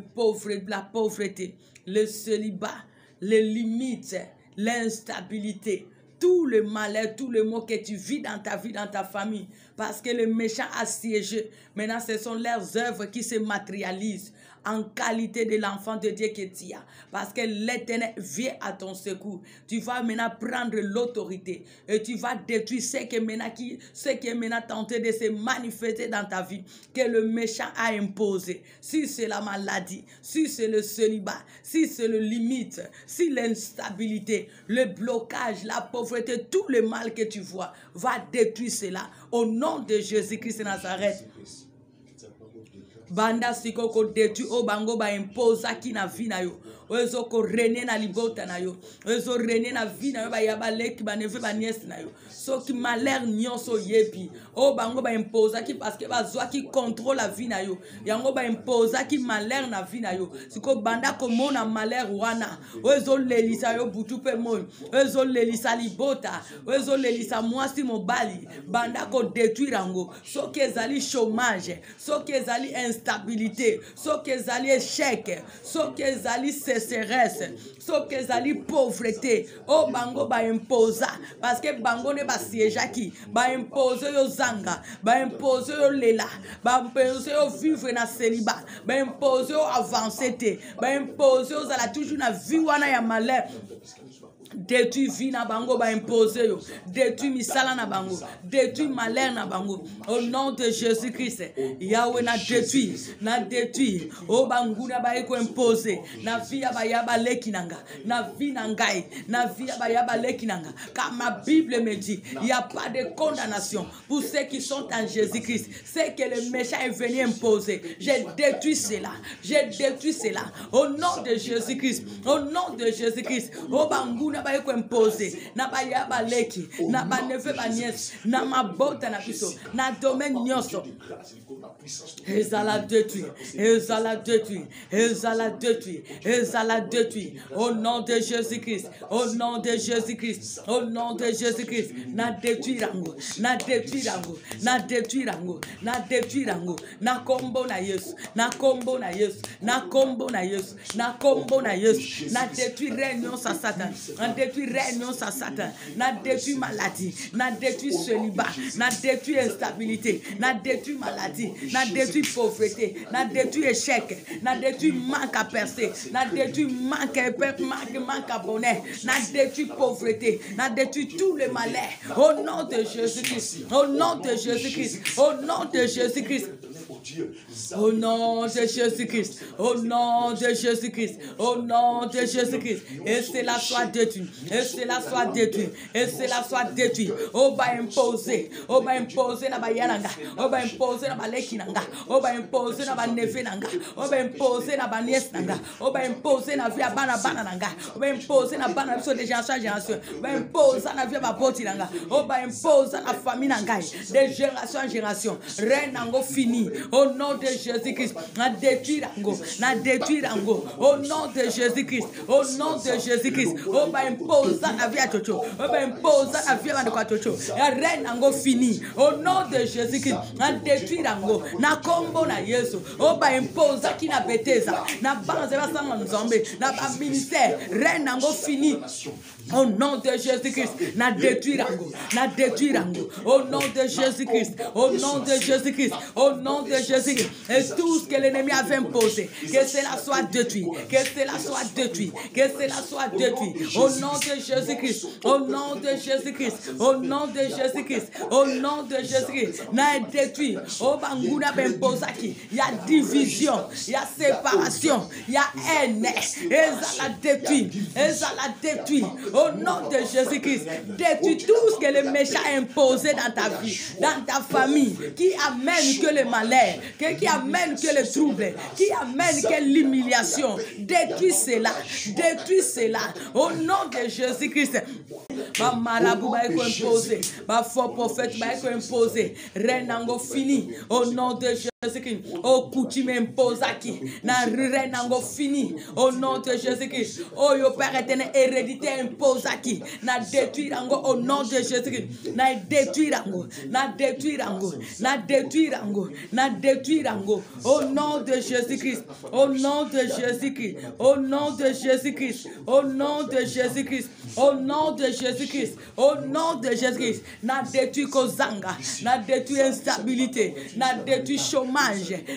pauvreté, le célibat, les limites, l'instabilité, tout le malheur, tout le mot que tu vis dans ta vie, dans ta famille, parce que le méchant a siégé. Maintenant, ce sont leurs œuvres qui se matérialisent en qualité de l'enfant de Dieu que tu as. Parce que l'Éternel vient à ton secours. Tu vas maintenant prendre l'autorité et tu vas détruire ce qui est maintenant tenté de se manifester dans ta vie, que le méchant a imposé. Si c'est la maladie, si c'est le célibat, si c'est le limite, si l'instabilité, le blocage, la pauvreté, tout le mal que tu vois, va détruire cela au nom de Jésus-Christ de Nazareth. Banda siko ko détruit o bango ba imposa ki na vie na yo. Ozo ko rene na libota na yo. Ozo rene na vie na yo ba yaba leki ba neve ba nièce na yo. So ki malheur nyonso yebi. O bango ba imposa ki parce que ba zwa ki contrôle la vie na yo. Yango ba imposa ki malheur na vie na yo. Siko banda ko mona malheur wana. Ozo lelisa yo butu pe mon. Ozo lelisa libota. Ozo lelisa mwasi mobali. Banda ko détruire rango. So ki ezali chômage. So ki ezali instabilité, so que ezali échec, so que ezali sécheresse, so que ezali pauvreté, o bango ba imposa, parce que bango ne ba siéja ki, ba impose yo zanga, ba impose yo lela, ba impose yo vivre na célibat, ba impose yo avancer te, ba impose yo zala toujours na vie wana ya malheur. Détruis vie na bango ba imposer yo, détruis misala na bango, détruis malheur na bango. Au nom de Jésus-Christ, Yahweh na détruit, o bangu na ba eko imposer, na vie ya ba yaba lekinanga, na vie na ngai, na vie ya ba yaba lekinanga. Car ma Bible me dit, il n'y a pas de condamnation pour ceux qui sont en Jésus-Christ. C'est que le méchant est venu imposer. J'ai détruit cela, au nom de Jésus-Christ, au nom de Jésus-Christ. O bangu na ba eko imposer, na ba yaba leki, na ba neve ba nièce, na ma bota na biso, na domaine nyonso. Ezala détruit, ezala détruit, ezala détruit, ezala détruit. Au nom de Jésus-Christ, au nom de Jésus-Christ, au nom de Jésus-Christ. Na détruit rango, na détruit rango, na détruit rango, na détruit rango. Na kombo na Yesu, na kombo na Yesu, na kombo na Yesu, na kombo na Yesu. Na détruit réunion sa Satan, na détruit règne sa Satan, n'a détruit maladie, n'a détruit célibat, n'a détruit instabilité, n'a détruit maladie, n'a détruit pauvreté, n'a détruit échec, n'a détruit manque à percer, n'a détruit manque à bonheur, n'a détruit pauvreté, n'a détruit tous les malheurs. Au nom de Jésus-Christ, au nom de Jésus-Christ, au nom de Jésus-Christ. Au nom de Jésus-Christ, au nom de Jésus-Christ, au nom de Jésus-Christ, et cela soit détruit, et cela soit détruit, et cela soit détruit. On va imposer na bayananga, on va imposer na balekinanga, on va imposer na banevenanga, on va imposer na baniesnanga, on va imposer na via bana nanga, on va imposer na bana biso de génération en génération, on va imposer na via baboti nanga, on va imposer na famille nanga, de génération en génération, reine nango fini. Au nom de Jésus-Christ, na détruire rango. Au nom de Jésus-Christ, au nom de Jésus-Christ, on va imposer la vie à Chocho, on va imposer la vie à Chocho. La reine nango fini. Au nom de Jésus-Christ, na détruire rango, na combo na Yesu, on va imposer qui na beteza, na banze va sans nzombe, na ba ministère, reine nango fini. Au nom de Jésus-Christ, na détruire rango. Au nom de Jésus-Christ, au nom de Jésus-Christ, au nom de Jésus-Christ, et tout ce que l'ennemi avait imposé, que cela soit détruit, que cela soit détruit, que cela soit détruit. Au nom de Jésus-Christ, au nom de Jésus-Christ, au nom de Jésus-Christ, au nom de Jésus-Christ, n'a détruit. Au banguna bembozaki, il y a division, il y a séparation, il y a haine, et ça la détruit, Au nom de Jésus-Christ, détruis tout ce que le méchant a imposé dans ta vie, dans ta famille, qui amène que le malheur, qui amène que le trouble, qui amène que l'humiliation. Détruis cela. Au nom de Jésus-Christ. Ma marabout va être imposé, ma faux prophète va être imposé. Renango fini. Au nom de Jésus-Christ. Oh, coutume impose qui. Na renango fini. Au nom de Jésus-Christ. Oh, yo Père éternel, hérédité impose qui. Na détruire rango au nom de Jésus-Christ. Na détruire rango. Au nom de Jésus-Christ. Au nom de Jésus-Christ. Au nom de Jésus-Christ. Au nom de Jésus-Christ. Au nom de Jésus-Christ. Au nom de Jésus-Christ. Na détruit kozanga. Na détruit instabilité. Na détruit chômage.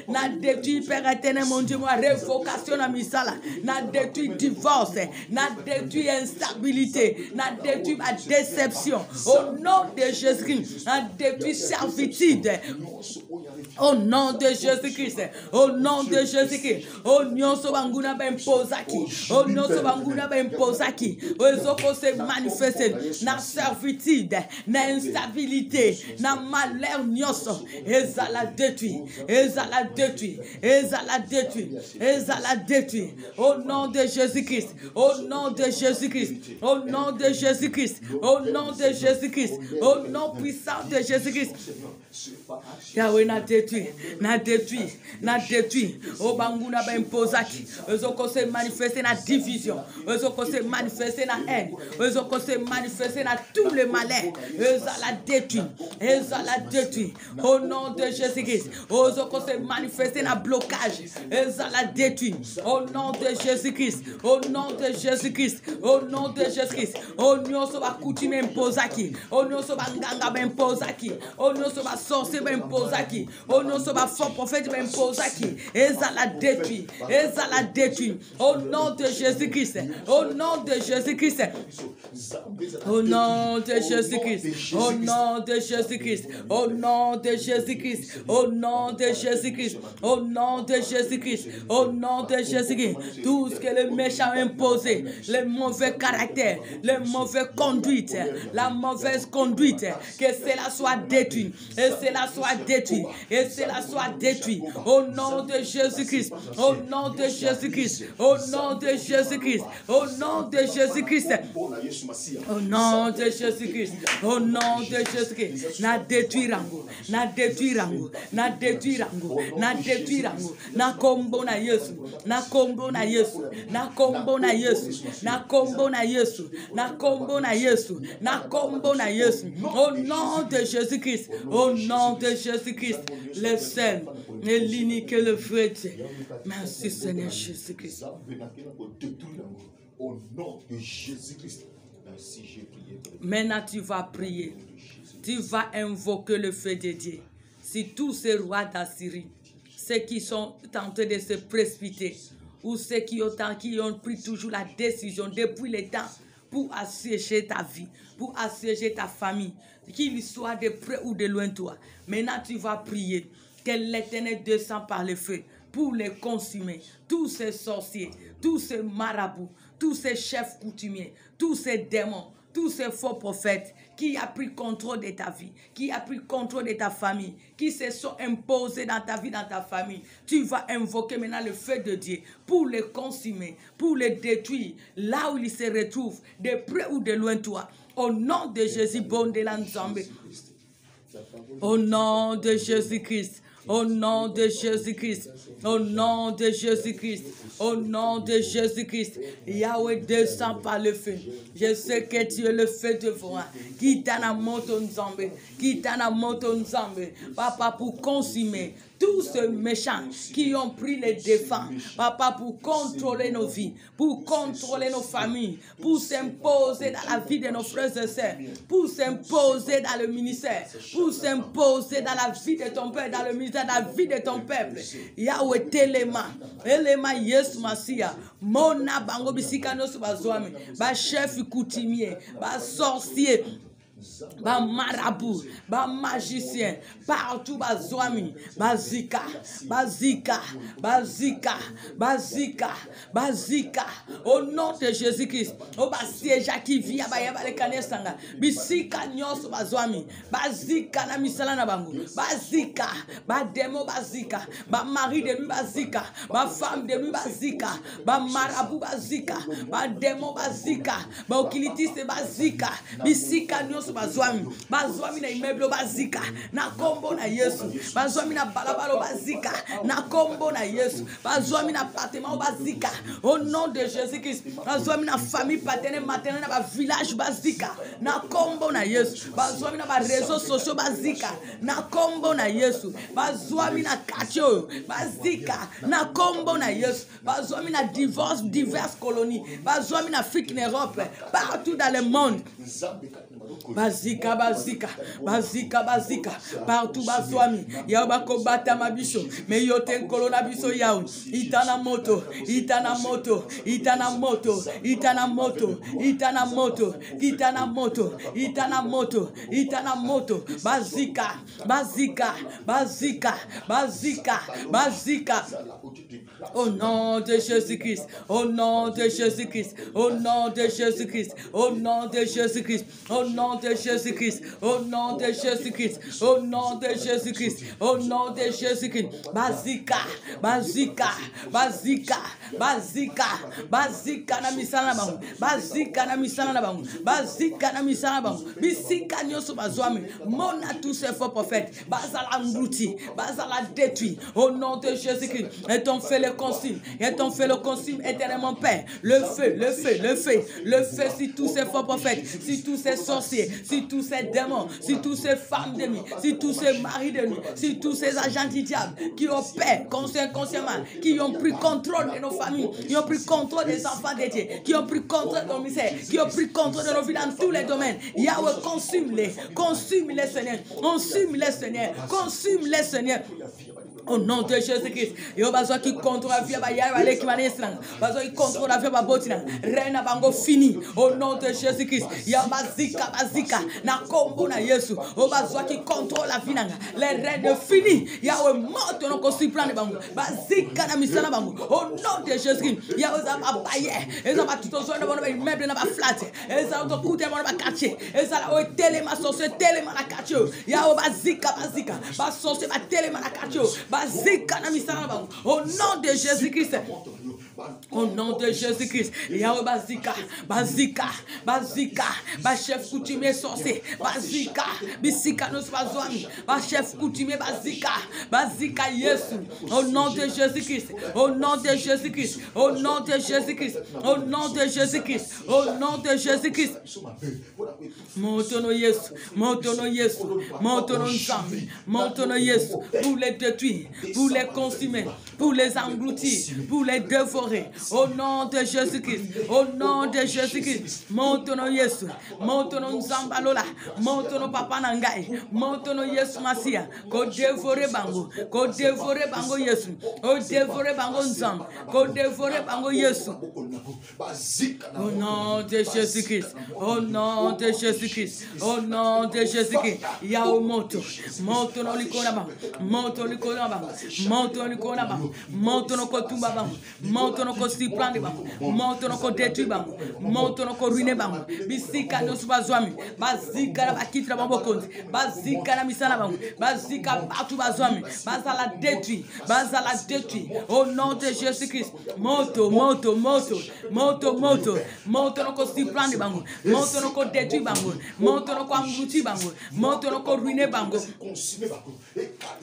Na détruit Père éternel mon Dieu, moi révocation na misala. Na détruit divorce. Na détruit instabilité. Na détruit ma déception. Au nom de Jésus-Christ. Na détruit servitude. Au nom de Jésus-Christ. Au nom de Jésus-Christ. Au nom de Banguna Bempozaki. Au nom de Banguna Bempozaki. Ozoko se manifester. Na servitude. Na instabilité. Na malheur nyoso. Ezala détruit. Au nom de Jésus-Christ. Au nom de Jésus-Christ. Au nom de Jésus-Christ. Au nom de Jésus-Christ. Au nom puissant de Jésus-Christ. Yahweh na détruit. Au banguna ba imposaki. Ozoko se manifester na division. Ozoko se manifester na haine. Ozoko se manifester na tout le malheur. Ezala détruit. Au nom de Jésus-Christ. Ozoko se manifester na blocage. Ezala détruit. Au nom de Jésus-Christ. Au nom de Jésus-Christ. Au nom de Jésus-Christ. Au nom so ba coutume imposaki. Au nom so ba nganga ba imposaki. Au nom so ba sorcier ba imposaki. Au nom so ba faux prophète ba imposaki. Ezala détruit. Au nom de Jésus-Christ. Au nom de Jésus-Christ. Au nom de Jésus-Christ. Au nom de Jésus-Christ. Au nom de Jésus-Christ. Au nom de Jésus-Christ. Au nom de Jésus-Christ. Au nom de Jésus-Christ. Tout ce que le méchant a imposé, le mauvais caractère, les mauvaises conduites, la mauvaise conduite, que cela soit détruit. Et cela soit détruit. Et cela soit détruit. Au nom de Jésus-Christ. Au nom de Jésus-Christ. Au nom de Jésus-Christ. Au nom de Jésus-Christ. Au nom de Jésus-Christ. Au nom de Jésus-Christ. Na détruire rango. Na combo na Yesu. Na combo na Yesu. Au nom de Jésus-Christ. Au nom de Jésus-Christ. Le seul, et l'unique, le vrai Dieu. Merci Seigneur Jésus-Christ. Au nom de Jésus-Christ. Maintenant, tu vas prier. Tu vas invoquer le feu de Dieu. Si tous ces rois d'Assyrie, ceux qui sont tentés de se précipiter, ou ceux qui ont pris toujours la décision depuis le temps pour assiéger ta vie, pour assiéger ta famille, qu'il soit de près ou de loin de toi. Maintenant, tu vas prier que l'Éternel descend par le feu pour les consumer. Tous ces sorciers, tous ces marabouts, tous ces chefs coutumiers, tous ces démons, tous ces faux prophètes qui ont pris contrôle de ta vie, qui ont pris contrôle de ta famille, qui se sont imposés dans ta vie, dans ta famille. Tu vas invoquer maintenant le feu de Dieu pour les consumer, pour les détruire, là où ils se retrouvent, de près ou de loin de toi. Au nom de Jésus, bon de l'Anzambé. Au nom de Jésus-Christ. Au nom de Jésus-Christ, au nom de Jésus-Christ, au nom de Jésus-Christ, Yahweh descend par le feu. Je sais que tu es le feu de voix. Qui t'en moto nzambe, qui t'en moto nzambe, papa, pour consumer tous ces méchants qui ont pris les défenses, papa, pour contrôler nos vies, pour contrôler nos familles, pour s'imposer dans la vie de nos frères et sœurs, pour s'imposer dans le ministère, pour s'imposer dans la vie de ton père, dans le ministère, dans la vie de ton peuple. Yahweh telema, elema Yesu Masia, mona bango bisika no subazwami, ba chef coutumier, ba sorcier, ba marabout, ba magicien, partout ba zwami, ba zika, ba zika, ba zika, ba zika, ba zika, au nom de Jésus-Christ, au ba siège qui vient ba yaba le kanesanga, bisika nyos ba zwami, ba zika na misala na bango, ba zika, ba demo ba zika, ba mari de lui ba zika, ba femme de lui ba zika, ba marabout ba zika, ba demo ba zika, ba okilitiste ba zika, bisika nyos bazwami na immeuble bazika na kombo na Yesu, bazwami na balabalo bazika na kombo na Yesu, bazwami na appartement bazika au nom de Jésus-Christ, bazwami na famille paternelle maternelle na ba village bazika na kombo na Yesu, bazwami na ba réseaux sociaux bazika na kombo na Yesu, bazwami na quartier bazika na kombo na Yesu, bazwami na diverses colonies, bazwami na Afrique, Europe, partout dans le monde. Bazika, bazika, bazika, bazika, partout bazwami, yabako bata mabiso, me yoten kolona biso yao, itana moto, itana moto, itana moto, itana moto, itana moto, itana moto, itana moto, itana moto, bazika, bazika, bazika, bazika, bazika. Au nom de Jésus-Christ, au nom de Jésus-Christ, au nom de Jésus-Christ, au nom de Jésus-Christ, au nom de Jésus-Christ, au nom de Jésus-Christ, au nom de Jésus-Christ, au nom de Jésus-Christ, bazika, bazika, bazika, bazika, bazika na misala bangu, bazika na misala na bangu, bazika na misala bangu, bisika nyoso bazwami, mona tous ces faux prophètes, bazala ngouti, bazala détruit, au nom de Jésus-Christ, et ton fait le consume, et ton fait le consume éternellement, Père, le feu, le feu, le feu, le feu sur tous ces faux prophètes, sur tous ces sorciers, sur tous ces démons, sur tous ces femmes de nuit, sur tous ces maris de nuit, sur tous ces agents du diable qui opèrent consciemment, qui ont pris contrôle de nos familles, qui ont pris contrôle des enfants de Dieu, qui ont pris contrôle de nos misères, qui ont pris contrôle de nos vies dans tous les domaines. Yahweh, consume-les, Seigneur, consume-les, Seigneur, consume-les, Seigneur. Au nom de Jésus-Christ, yo bazwa qui contrôle la vie ba yaya le qui maneslang, bazwa qui contrôle la vie ba botina, reina bango fini. Au nom de Jésus-Christ, ya bazika bazika na kombo na Yesu, o bazwa qui contrôle la vie nanga, les reines fini. Ya we mort no ko plan bango, bazika na misala bango. Au nom de Jésus-Christ, ya oza ba baye, eza ba tout zo na ba meuble na ba flat, eza to coûter na ba quartier, eza la o telema sorcier telema na quartier. Ya o bazika bazika, ba sorcier ba telema na quartier. Au nom de Jésus-Christ, au nom de Jésus-Christ, Yahweh bazika, bazika, bazika, ba chef coutumier sorcier, bazika, bisika nos bazwami, ba chef coutumier bazika, bazika Yesu, au nom de Jésus-Christ, au nom de Jésus-Christ, au nom de Jésus-Christ, au nom de Jésus-Christ, au nom de Jésus-Christ. Montono Yesu, montono Yesu, montono Nzambe, montono Yesu, pour les détruire, pour les consumer, pour les engloutir, pour les dévorer. honoré. Au nom de Jésus-Christ. Au nom de Jésus-Christ. Montono Yesu. Montono Nzambalola. Montono Papa Nangai. Montono Yesu Masia. Ko dévorer bango. Ko dévorer bango Yesu. Ko dévorer bango Nzam. Ko dévorer bango Yesu. Au nom de Jésus-Christ. Au nom de Jésus-Christ. Au nom de Jésus-Christ. Yao moto. Moto no likona bango. Moto likona bango. Moto likona bango. Moto no kotumba bango. Moto no kostiplande bango. Moto no kodetui bango. Moto no koruine bango. Bisika no subazwami. Bazika na bakitra bango konzi. Bazika na misana bango. Bazika batu bazwami. Bazala détruit. Bazala détruit. Au nom de Jésus-Christ. Moto, moto, moto. Moto, moto. Moto no kostiplande bango. Moto no kodetui bango. Moto no koangruti bango. Moto no koruine bango.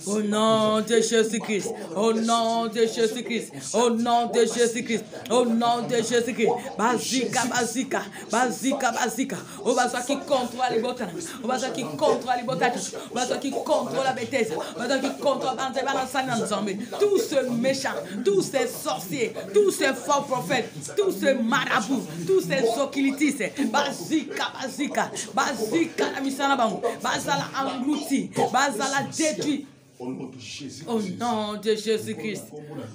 Au nom de Jésus-Christ. Au nom de Jésus-Christ. Au nom de Jésus-Christ. Au nom de Jésus-Christ. Bazika, bazika. Bazika, bazika. Au bazo qui contrôle les botans. Au bazo qui contrôle les botans. Au bazo qui contrôle la bêtise. Au bazo qui contrôle l'ensemble. Tous ces méchants, tous ces sorciers, tous ces faux prophètes, tous ces marabouts, tous ces occultistes. Bazika, bazika. Bazika, la misana bango. Bazala englouti. Bazala détruit. Au nom de Jésus-Christ.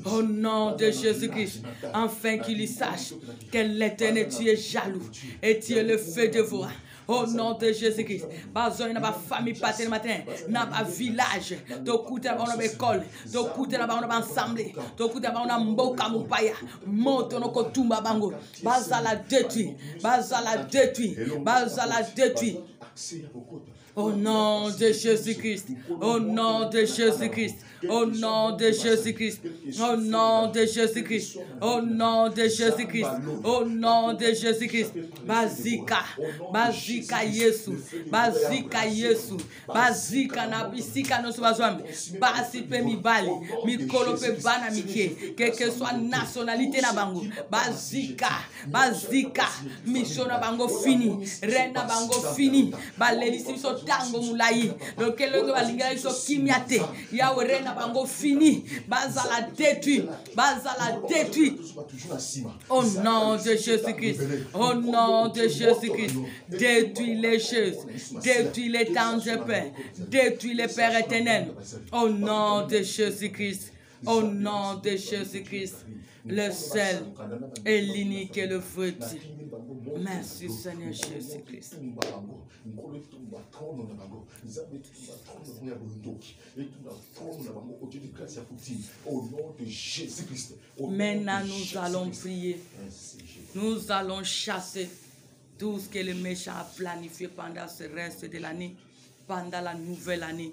Au nom de Jésus-Christ. Afin qu'il y sache que l'Éternel, tu es jaloux et tu es le feu de voix. Au nom de Jésus-Christ. Bazoi na ba famille pater matin, na ba village, to kuta ba na école, to kuta na ba na assemblée, to kuta ba na mboka mupaya, moto no kotumba bango. Bazala détruit, bazala détruit, bazala détruit. Au nom de Jésus-Christ, au nom de Jésus-Christ, au nom de Jésus-Christ, au nom de Jésus-Christ, au nom de Jésus-Christ, au nom de Jésus-Christ. Bazika, bazika Yesu, bazika Yesu, bazika na bisika no subazwami, basi pe mi bali, mi kolope bana mike, quelle que soit nationalité na bango, bazika, bazika, mission na bango fini, reine na bango fini, balelisi so tango mulai, lequel le balinga so kimiate, yawe reine bango fini, bazala détruit, bazala détruit. Au nom de Jésus-Christ, au nom de Jésus-Christ, détruis les choses, détruis les temps de paix, détruis les pères éternels. Au nom de Jésus-Christ, au nom de Jésus-Christ, le seul et l'unique et le vrai Dieu. Merci Seigneur Jésus-Christ. Maintenant nous allons prier. Nous allons chasser tout ce que le méchant a planifié pendant ce reste de l'année, pendant la nouvelle année.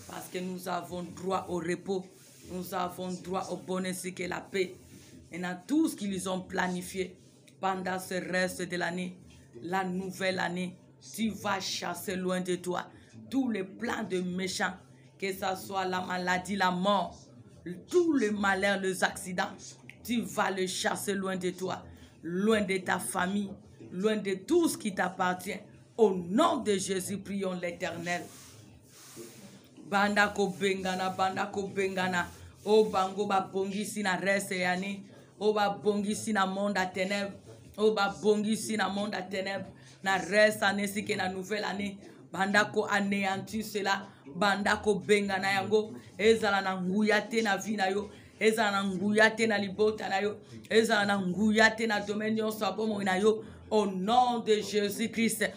Parce que nous avons droit au repos, nous avons droit au bonheur et la paix. Et dans tout ce qu'ils ont planifié pendant ce reste de l'année, la nouvelle année, tu vas chasser loin de toi tous les plans de méchants, que ce soit la maladie, la mort, tous les malheurs, les accidents, tu vas les chasser loin de toi, loin de ta famille, loin de tout ce qui t'appartient. Au nom de Jésus, prions l'Éternel. Bandako bengana, o bango ba bongisi na reste yani, o ba bongisi na monde à ténèbres, o ba bongisi na monde à ténèbres, na reste année si que na nouvelle année, bandako anéanti cela, bandako bengana yango, ezala na nguyate na vie na yo, ezala na nguyate na libota na yo, ezala na nguyate na domaine yo sabomo na yo, au nom de Jésus-Christ.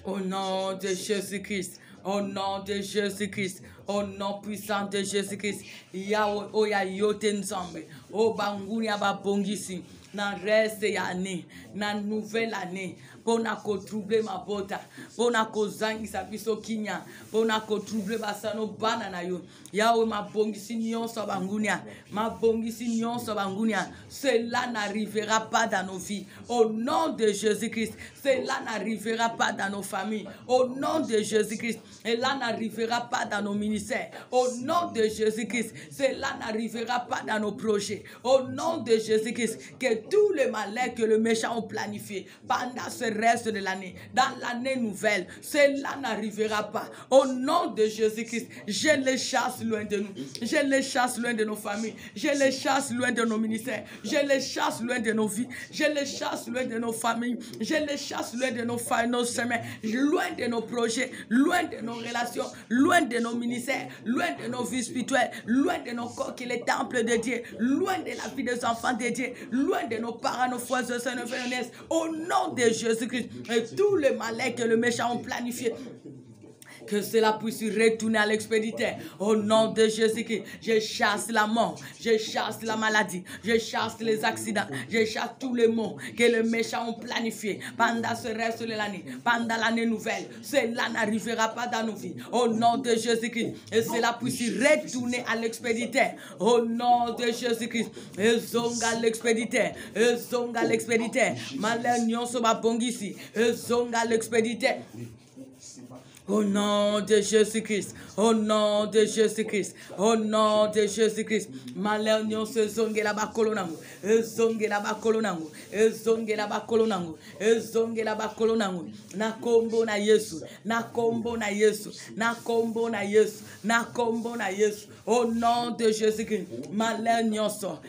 Au nom de Jésus-Christ. Au nom de Jésus-Christ, au nom puissant de Jésus-Christ, Yahweh, o ya yote nzambe, o banguni aba bongisi, na reste ya année, na nouvelle année, pona ko troubler ma bota, pona ko zangisa biso kinya, pona ko troubler basano bana na yo, Yahweh ma bongisi nyonso bangunia, ma bongisi nyonso bangunia, cela n'arrivera pas dans nos vies, au nom de Jésus-Christ, cela n'arrivera pas dans nos familles, au nom de Jésus-Christ, cela n'arrivera pas dans nos ministères, au nom de Jésus-Christ, cela n'arrivera pas dans nos projets, au nom de Jésus-Christ, que que tous les malheurs que le méchant a planifié pendant ce reste de l'année, dans l'année nouvelle, cela n'arrivera pas. Au nom de Jésus-Christ, je les chasse loin de nous. Je les chasse loin de nos familles. Je les chasse loin de nos ministères. Je les chasse loin de nos vies. Je les chasse loin de nos familles. Je les chasse loin de nos chemins, loin de nos projets, loin de nos relations, loin de nos ministères, loin de nos vies spirituelles, loin de nos corps qui est le temple de Dieu, loin de la vie des enfants de Dieu, loin de nos parents, nos frères et sœurs, nos frères et sœurs, au nom de Jésus-Christ. Et tous les malheurs que le méchant a planifié, que cela puisse retourner à l'expéditeur. Au nom de Jésus-Christ, je chasse la mort, je chasse la maladie, je chasse les accidents, je chasse tous les maux que les méchants ont planifiés pendant ce reste de l'année, pendant l'année nouvelle. Cela n'arrivera pas dans nos vies. Au nom de Jésus-Christ, et cela puisse retourner à l'expéditeur. Au nom de Jésus-Christ, et zonga l'expéditeur, et zonga l'expéditeur. Malheur soba bongisi, et zonga l'expéditeur. Au nom de Jésus-Christ, au nom de Jésus-Christ, au nom de Jésus-Christ, malheur nyon se zonge la bakolonango, zonge la bakolonango, zonge la bakolonango, zonge la bakolonango, na kombo na Yesu, na kombo na Yesu, na kombo na Yesu, na kombo na Yesu, au nom de Jésus-Christ, malheur nyon so,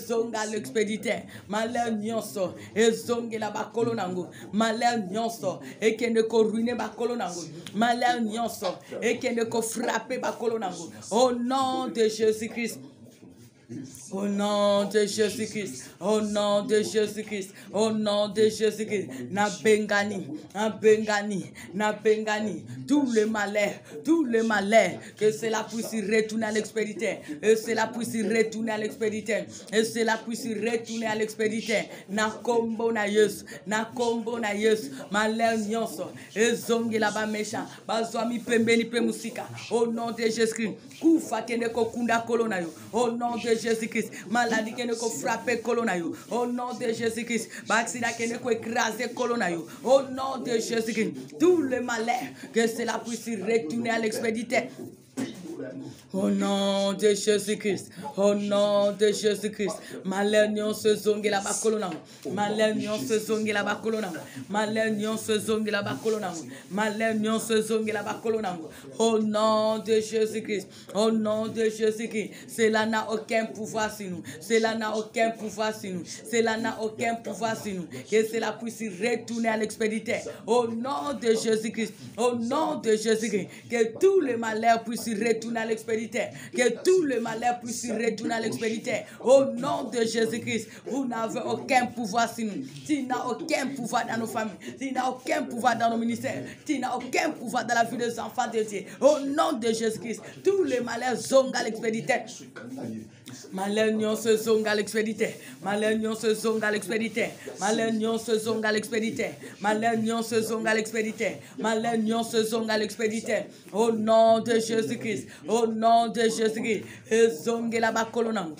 zonga l'expéditeur, malheur nyon so, zonge la bakolonango, malheur nyon so, et que ne ko ruiner bakolonango. Malheur nyonso et que ne ko frapper bakolonango. Au nom de Jésus-Christ. Au nom de Jésus-Christ, au nom de Jésus-Christ, au nom de Jésus-Christ, na bengani, tous les malheurs, que cela puisse retourner à l'expéditeur, et cela puisse retourner à l'expéditeur, et cela puisse retourner à l'expéditeur, na kombo na Yesu, malheur nyonso, et zongi la ba méchant, bazwami pembeni pe musika, au nom de Jésus-Christ, kufa kene ko kunda kolona yo, au nom de Jésus-Christ, maladie qui ne ko frapper colonayo. Au nom de Jésus-Christ, accident qui ne ko écraser colonayo. Au nom de Jésus-Christ, tout le malheur que cela puisse retourner à l'expéditeur. Au nom de Jésus-Christ, au nom de Jésus-Christ, malheur nyon se zonge la bakolonang, malheur nyon se zonge la bakolonang, malheur nyon se zonge la bakolonang, malheur nyon se zonge la bakolonang. Au nom de Jésus-Christ, au nom de Jésus-Christ, cela n'a aucun pouvoir sur nous, cela n'a aucun pouvoir sur nous, cela n'a aucun pouvoir sur nous, que cela puisse retourner à l'expéditeur. Au nom de Jésus-Christ, au nom de Jésus-Christ, que tous les malheurs puissent retourner à l'expéditeur. Que tout le malheur puisse retourner à l'expéditeur. Au nom de Jésus-Christ, vous n'avez aucun pouvoir sur nous. Tu n'as aucun pouvoir dans nos familles. Tu n'as aucun pouvoir dans nos ministères. Tu n'as aucun pouvoir dans la vie des enfants de Dieu. Au nom de Jésus-Christ, tous les malheurs zongent à l'expéditeur. Malheur nyon se zonga l'expéditeur. Malheur nyon se zonga l'expéditeur. Malheur nyon se zonga l'expéditeur. Malheur nyon se zonga l'expéditeur. Malheur nyon se zonga l'expéditeur. Au nom de Jésus-Christ. Au nom de Jésus-Christ. Zonge la bakolonang.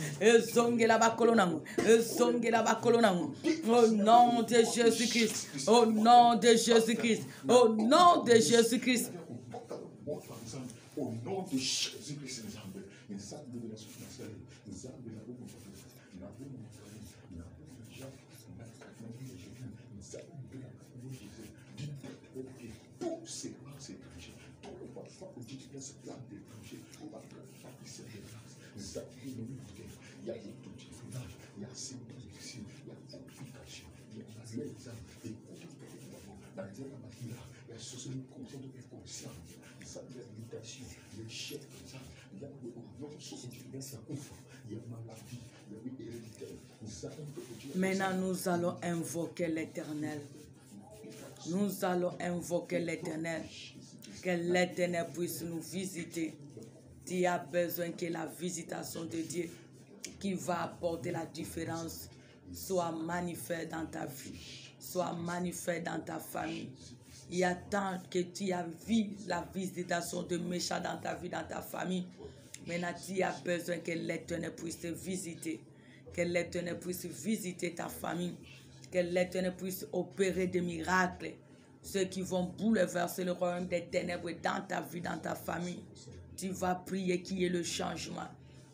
Zonge la bakolonang. Zonge la bakolonang. Au nom de Jésus-Christ. Au nom de Jésus-Christ. Au nom de Jésus-Christ. Au nom de Jésus-Christ. Maintenant, nous allons invoquer l'Éternel. Nous allons invoquer l'Éternel. Que l'Éternel puisse nous visiter. Tu as besoin que la visitation de Dieu qui va apporter la différence soit manifeste dans ta vie, soit manifeste dans ta famille. Il y a tant que tu as vu la visitation de méchants dans ta vie, dans ta famille. Maintenant, tu as besoin que l'Éternel puisse te visiter. Que l'Éternel puisse visiter ta famille. Que l'Éternel puisse opérer des miracles. Ceux qui vont bouleverser le royaume des ténèbres dans ta vie, dans ta famille. Tu vas prier qu'il y ait le changement.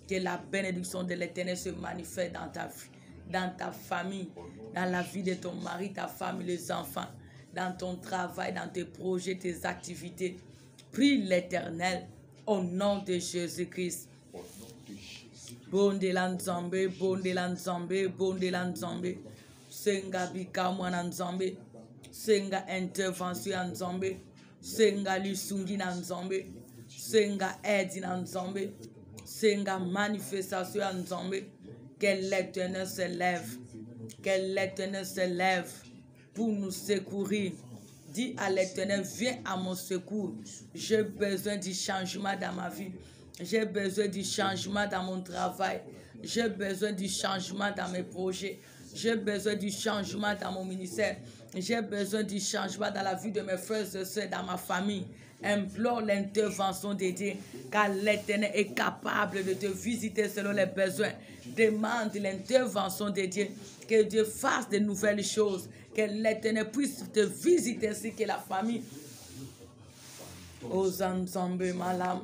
Que la bénédiction de l'Éternel se manifeste dans ta vie. dans ta famille, dans la vie de ton mari, ta femme et les enfants, dans ton travail, dans tes projets, tes activités. Prie l'Éternel au nom de Jésus-Christ. Bonde lanzambe, bonde lanzambe, bonde lanzambe. Senga bika mwana nzambe. Senga intervention nzambe. Senga lisungi na nzambe. Senga aide na nzambe. Senga manifestation nzambe. Que l'Éternel se lève. Que l'Éternel se lève pour nous secourir. Dis à l'Éternel, viens à mon secours. J'ai besoin du changement dans ma vie. J'ai besoin du changement dans mon travail. J'ai besoin du changement dans mes projets. J'ai besoin du changement dans mon ministère. J'ai besoin du changement dans la vie de mes frères et sœurs, dans ma famille. Implore l'intervention de Dieu, car l'Éternel est capable de te visiter selon les besoins. Demande l'intervention de Dieu, que Dieu fasse de nouvelles choses, que l'Éternel puisse te visiter ainsi que la famille. Ozanzambe malam,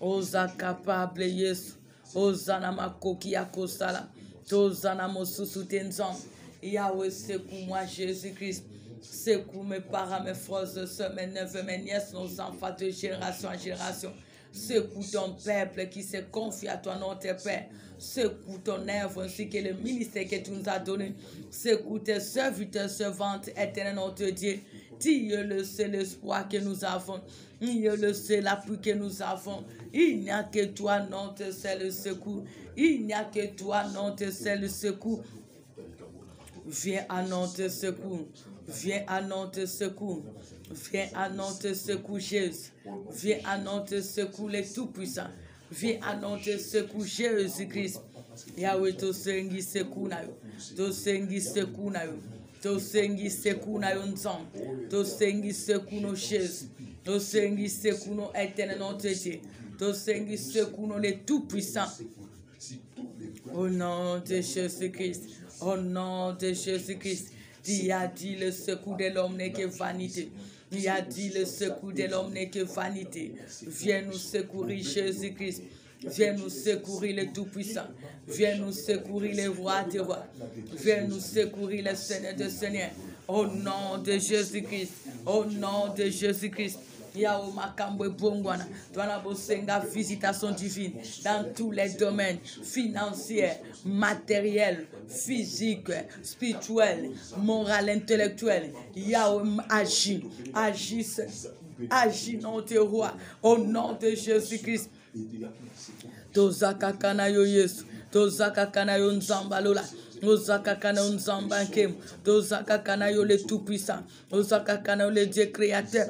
oza capable Yesu, ozana makoki akosala, tozana mosusu tenzam. Yahweh, secoue-moi, Jésus-Christ. Secoue mes parents, mes frères et sœurs, mes neveux, mes nièces, nos enfants de génération en génération. Secoue ton peuple qui se confie à toi, notre Père. Secoue ton œuvre ainsi que le ministère que tu nous as donné. Secoue tes serviteurs, servantes, éternel notre Dieu. Tu es le seul espoir que nous avons. Il est le seul appui que nous avons. Il n'y a que toi, notre seul secours. Il n'y a que toi, notre seul secours. Viens à notre secours. Viens à notre secours. Viens à notre secours, Jésus. Viens à notre secours, le Tout-Puissant. Viens à notre secours, Jésus-Christ. Yahweh, to sengi secours na yo. To sengi secours na yo. To sengi secours na yo nzam. To sengi secours no Jésus. To sengi secours no éternel notre Dieu. To sengi secours no le Tout-Puissant. Au nom de Jésus-Christ. Au nom de Jésus-Christ. Il a dit le secours de l'homme n'est que vanité. Il a dit le secours de l'homme n'est que vanité. Viens nous secourir, Jésus-Christ. Viens nous secourir le Tout-Puissant. Viens nous secourir le Roi des Rois. Viens nous secourir le Seigneur des Seigneurs. Au nom de Jésus-Christ. Au nom de Jésus-Christ. Yahweh Makambo Bongwana, Douana Bosenga, visitation divine dans tous les domaines financiers, matériels, physiques, spirituels, moral, intellectuel. Yahweh agit, agit notre roi au nom de Jésus-Christ. Tozaka Kanayo Yesu, Tozaka Kanayo Nzambalola. Tozaka Kanayo Nzambankem, Tozaka Kanayo le Tout-Puissant, Tozaka Kanayo le Dieu créateur.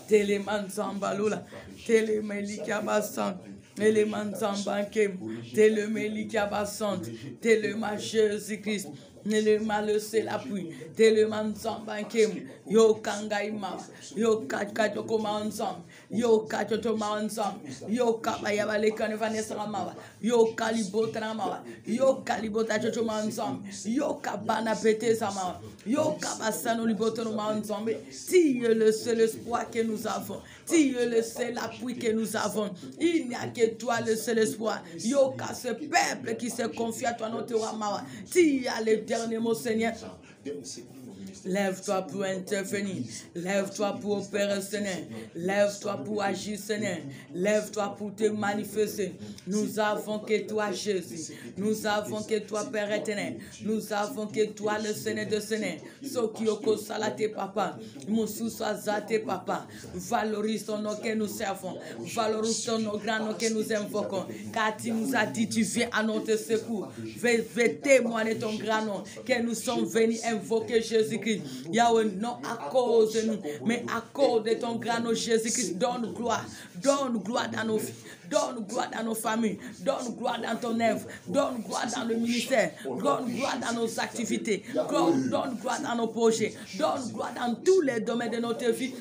Telemanzambalula, Telemelikabasan, Telemanzambankem, Telemelikabasan, Telema Jésus-Christ, Telema le seul appui, Telemanzambankem, Yo Kangaima, Yo Katokoma ensemble, Yo Katotoma ensemble, Yo Kabayaba le Kanevanesama, Yo Kalibotama, Yo Kalibota Chotoma ensemble, Yo Kabana Pete Sama, Yo Kabasano Libotoma ensemble. Tu es le seul espoir que nous avons. Tu es le seul appui que nous avons. Il n'y a que toi le seul espoir. Yo Ka, ce peuple qui se confie à toi, notre roi Mawa. Tu as le dernier mot, Seigneur. Lève-toi pour intervenir. Lève-toi pour opérer, Seigneur. Lève-toi pour agir, Seigneur. Lève-toi pour te manifester. Nous avons que toi, Jésus. Nous avons que toi, Père éternel. Nous avons que toi, le Seigneur de Seigneur. Sokioko salate papa. Moussousa zate papa. Valorise ton nom que nous servons. Valorise ton nom grand nom que nous invoquons. Car tu nous as dit, tu viens à notre secours. Vais témoigner ton grand nom. Que nous sommes venus invoquer Jésus-Christ. Yahweh, non à cause de nous, mais à cause de ton grand nom Jésus-Christ. Donne gloire dans nos vies, donne gloire dans nos familles, donne gloire dans ton œuvre, donne gloire dans le ministère, donne gloire dans nos activités, donne gloire dans nos projets, donne gloire dans tous les domaines de notre vie.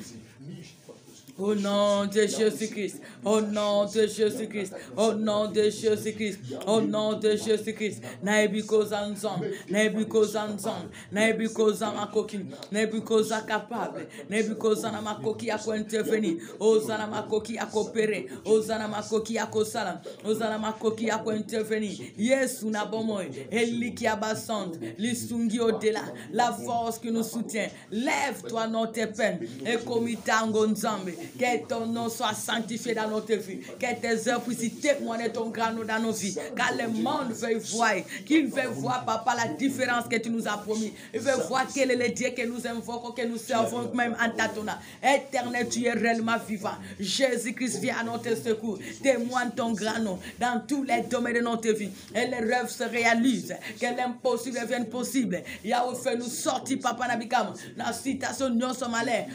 Au nom de Jésus-Christ, au nom de Jésus-Christ, au nom de Jésus-Christ, au nom de Jésus-Christ. Naibikoza nzom, naibikoza nzom, naibikoza makoki, naibikoza capable, naibikoza na makoki ako intervenir, ozana makoki ako opérer, ozana makoki ako salam, ozana makoki ako intervenir. Yesu na bomoy, eliki abasante, lisungi au-delà, la force qui nous soutient. Lève-toi dans tes peines et comitango nzambe. Que ton nom soit sanctifié dans notre vie. Que tes œuvres puissent témoigner ton grand nom dans nos vies. Car le monde veut voir, qu'il veut voir, papa, la différence que tu nous as promis. Il veut voir quel est le Dieu que nous invoquons, que nous servons même en tatona. Éternel, tu es réellement vivant. Jésus-Christ vient à notre secours. Témoigne ton grand nom dans tous les domaines de notre vie. Et les rêves se réalisent. Que l'impossible devienne possible. Yahweh fait nous sortir, papa, nabikam. Dans la citation, nous sommes allés.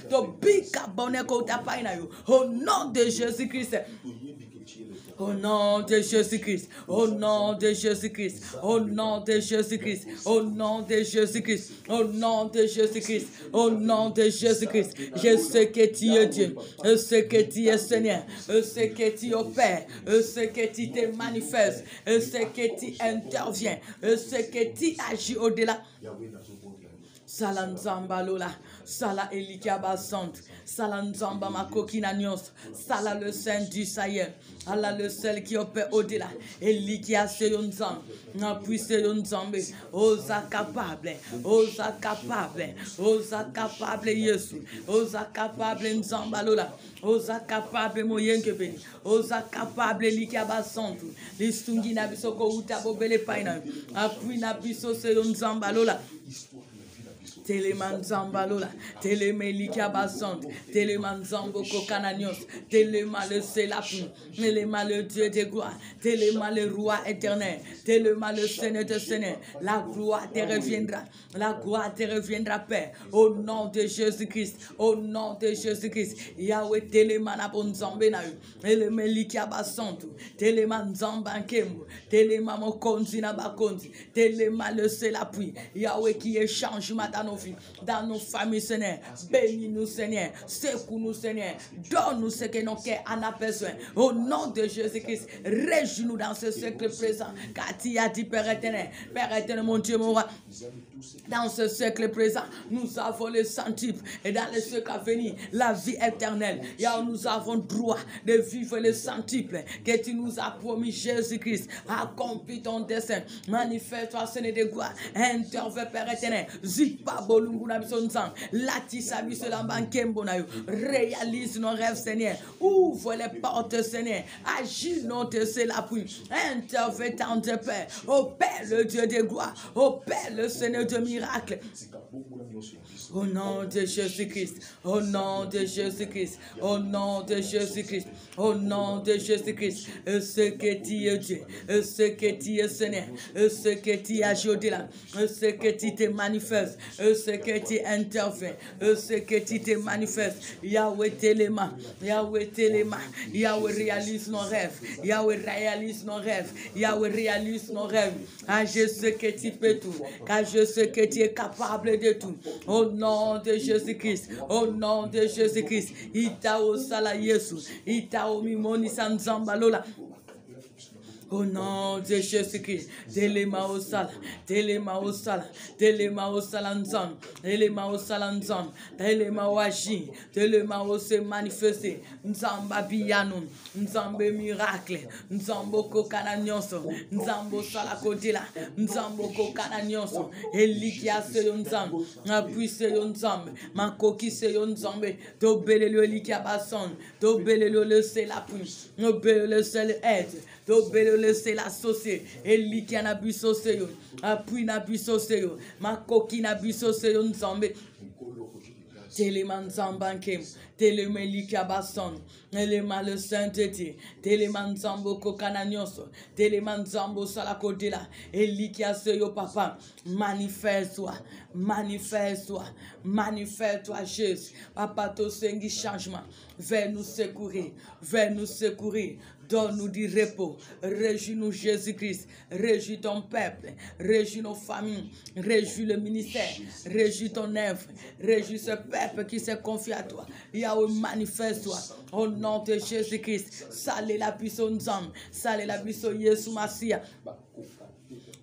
Au nom de Jésus-Christ. Au nom de Jésus-Christ, au nom de Jésus-Christ, au nom de Jésus-Christ, au nom de Jésus-Christ, au nom de Jésus-Christ, au nom de Jésus-Christ. Je sais que tu es Dieu, je sais que tu es Seigneur, je sais que tu opères, je sais que tu te manifestes, je sais que tu interviens, je sais que tu agis au-delà. Salanzamba lola, sala elikaba sant, salanzamba makokina nyos, sala le saint du Seigneur, Allah le seul qui opère au-delà, elikia seyonzam, n'appuie seyonzambe, osa capable, Yesu, osa capable nzamba lola, osa capable moyenkebe, osa capable elikaba sant, listungi na bisoko utabo bele paina, appuie na biso seyonzamba lola. Telemanzambalola, Telemelikia Basant, Telemanzambo Kokananios, Telema le Sélapin, Telema le Dieu de gloire, Telema le roi éternel, Telema le Seigneur de Seigneur, la gloire te reviendra, Père, au nom de Jésus-Christ, au nom de Jésus-Christ, Yahweh Telema na Bonzambenaï, Telemelikia Basant, Telemanzambankemu, Telema Mokonzi na Bakonzi, Telema le Sélapin, Yahweh qui est changement dans nos familles, Seigneur. Bénis-nous, Seigneur. Secoue-nous, Seigneur. Donne-nous ce que nos cœurs en ont besoin. Au nom de Jésus-Christ, réjouis-nous dans ce siècle présent. Car tu as dit, Père éternel, mon Dieu, mon roi, dans ce siècle présent, nous avons le centuple. Et dans le siècle à venir, la vie éternelle. Et nous avons droit de vivre le centuple que tu nous as promis, Jésus-Christ. Accomplis ton dessein. Manifeste-toi, Seigneur de gloire. Interviens, Père éternel. Réalise nos rêves, Seigneur. Ouvre les portes, Seigneur. Agis notre seul appui. Interviens dans tes pères. Ô Père, le Dieu de gloire. Ô Père, le Seigneur de miracles. Au nom de Jésus-Christ, au nom de Jésus-Christ, au nom de Jésus-Christ, au nom de Jésus-Christ, ce que tu es Dieu, ce que tu es Seigneur, ce que tu as au-delà, ce que tu te manifestes, ce que tu interviens, ce que tu te manifestes. Yahweh Téléma, Yahweh Téléma, Yahweh réalise nos rêves, Yahweh réalise nos rêves, Yahweh réalise nos rêves. Ah, je sais que tu peux tout, car je sais que tu es capable de tout. Au nom de Jésus-Christ, au nom de Jésus-Christ, Itao Sala Yesu, Itao Mimoni Sanzambalola. Au nom de Jésus-Christ, Telema au sala, Telema au sala, Telema au salanzam, Telema au salanzam, Telema au agir, Telema au se manifester, Nzamba biyanum, Nzambe miracle, Nzambo kokananyoso, Nzambo salakodila, Nzambo kokananyoso, Elikia se yonzam, Apui se yonzam, Makoki se yonzambe, Tobelelo elikia bason, Tobelelo le se la pui, Tobelelo le se le aide, Tobelelo c'est l'associé. Eli qui a biso seyo. Apui na biso seyo. Makoki na biso seyo nzambe. Téléman Zambankem, Télémelika Basson, Téléman le Saint-Étienne, Téléman Zambo Kokananyoso, Téléman Zambo Salakodela, Elikia Seyo Papa, manifeste-toi, manifeste-toi, manifeste-toi Jésus, Papa to sengi changement, vers nous secourir, Donne-nous du repos. Réjouis-nous, Jésus-Christ. Réjouis ton peuple. Réjouis nos familles. Réjouis le ministère. Réjouis ton œuvre. Réjouis ce peuple qui s'est confié à toi. Yahweh, manifeste-toi. Au nom de Jésus-Christ. Salé la puissance. Salé la puissance Yesu Masia.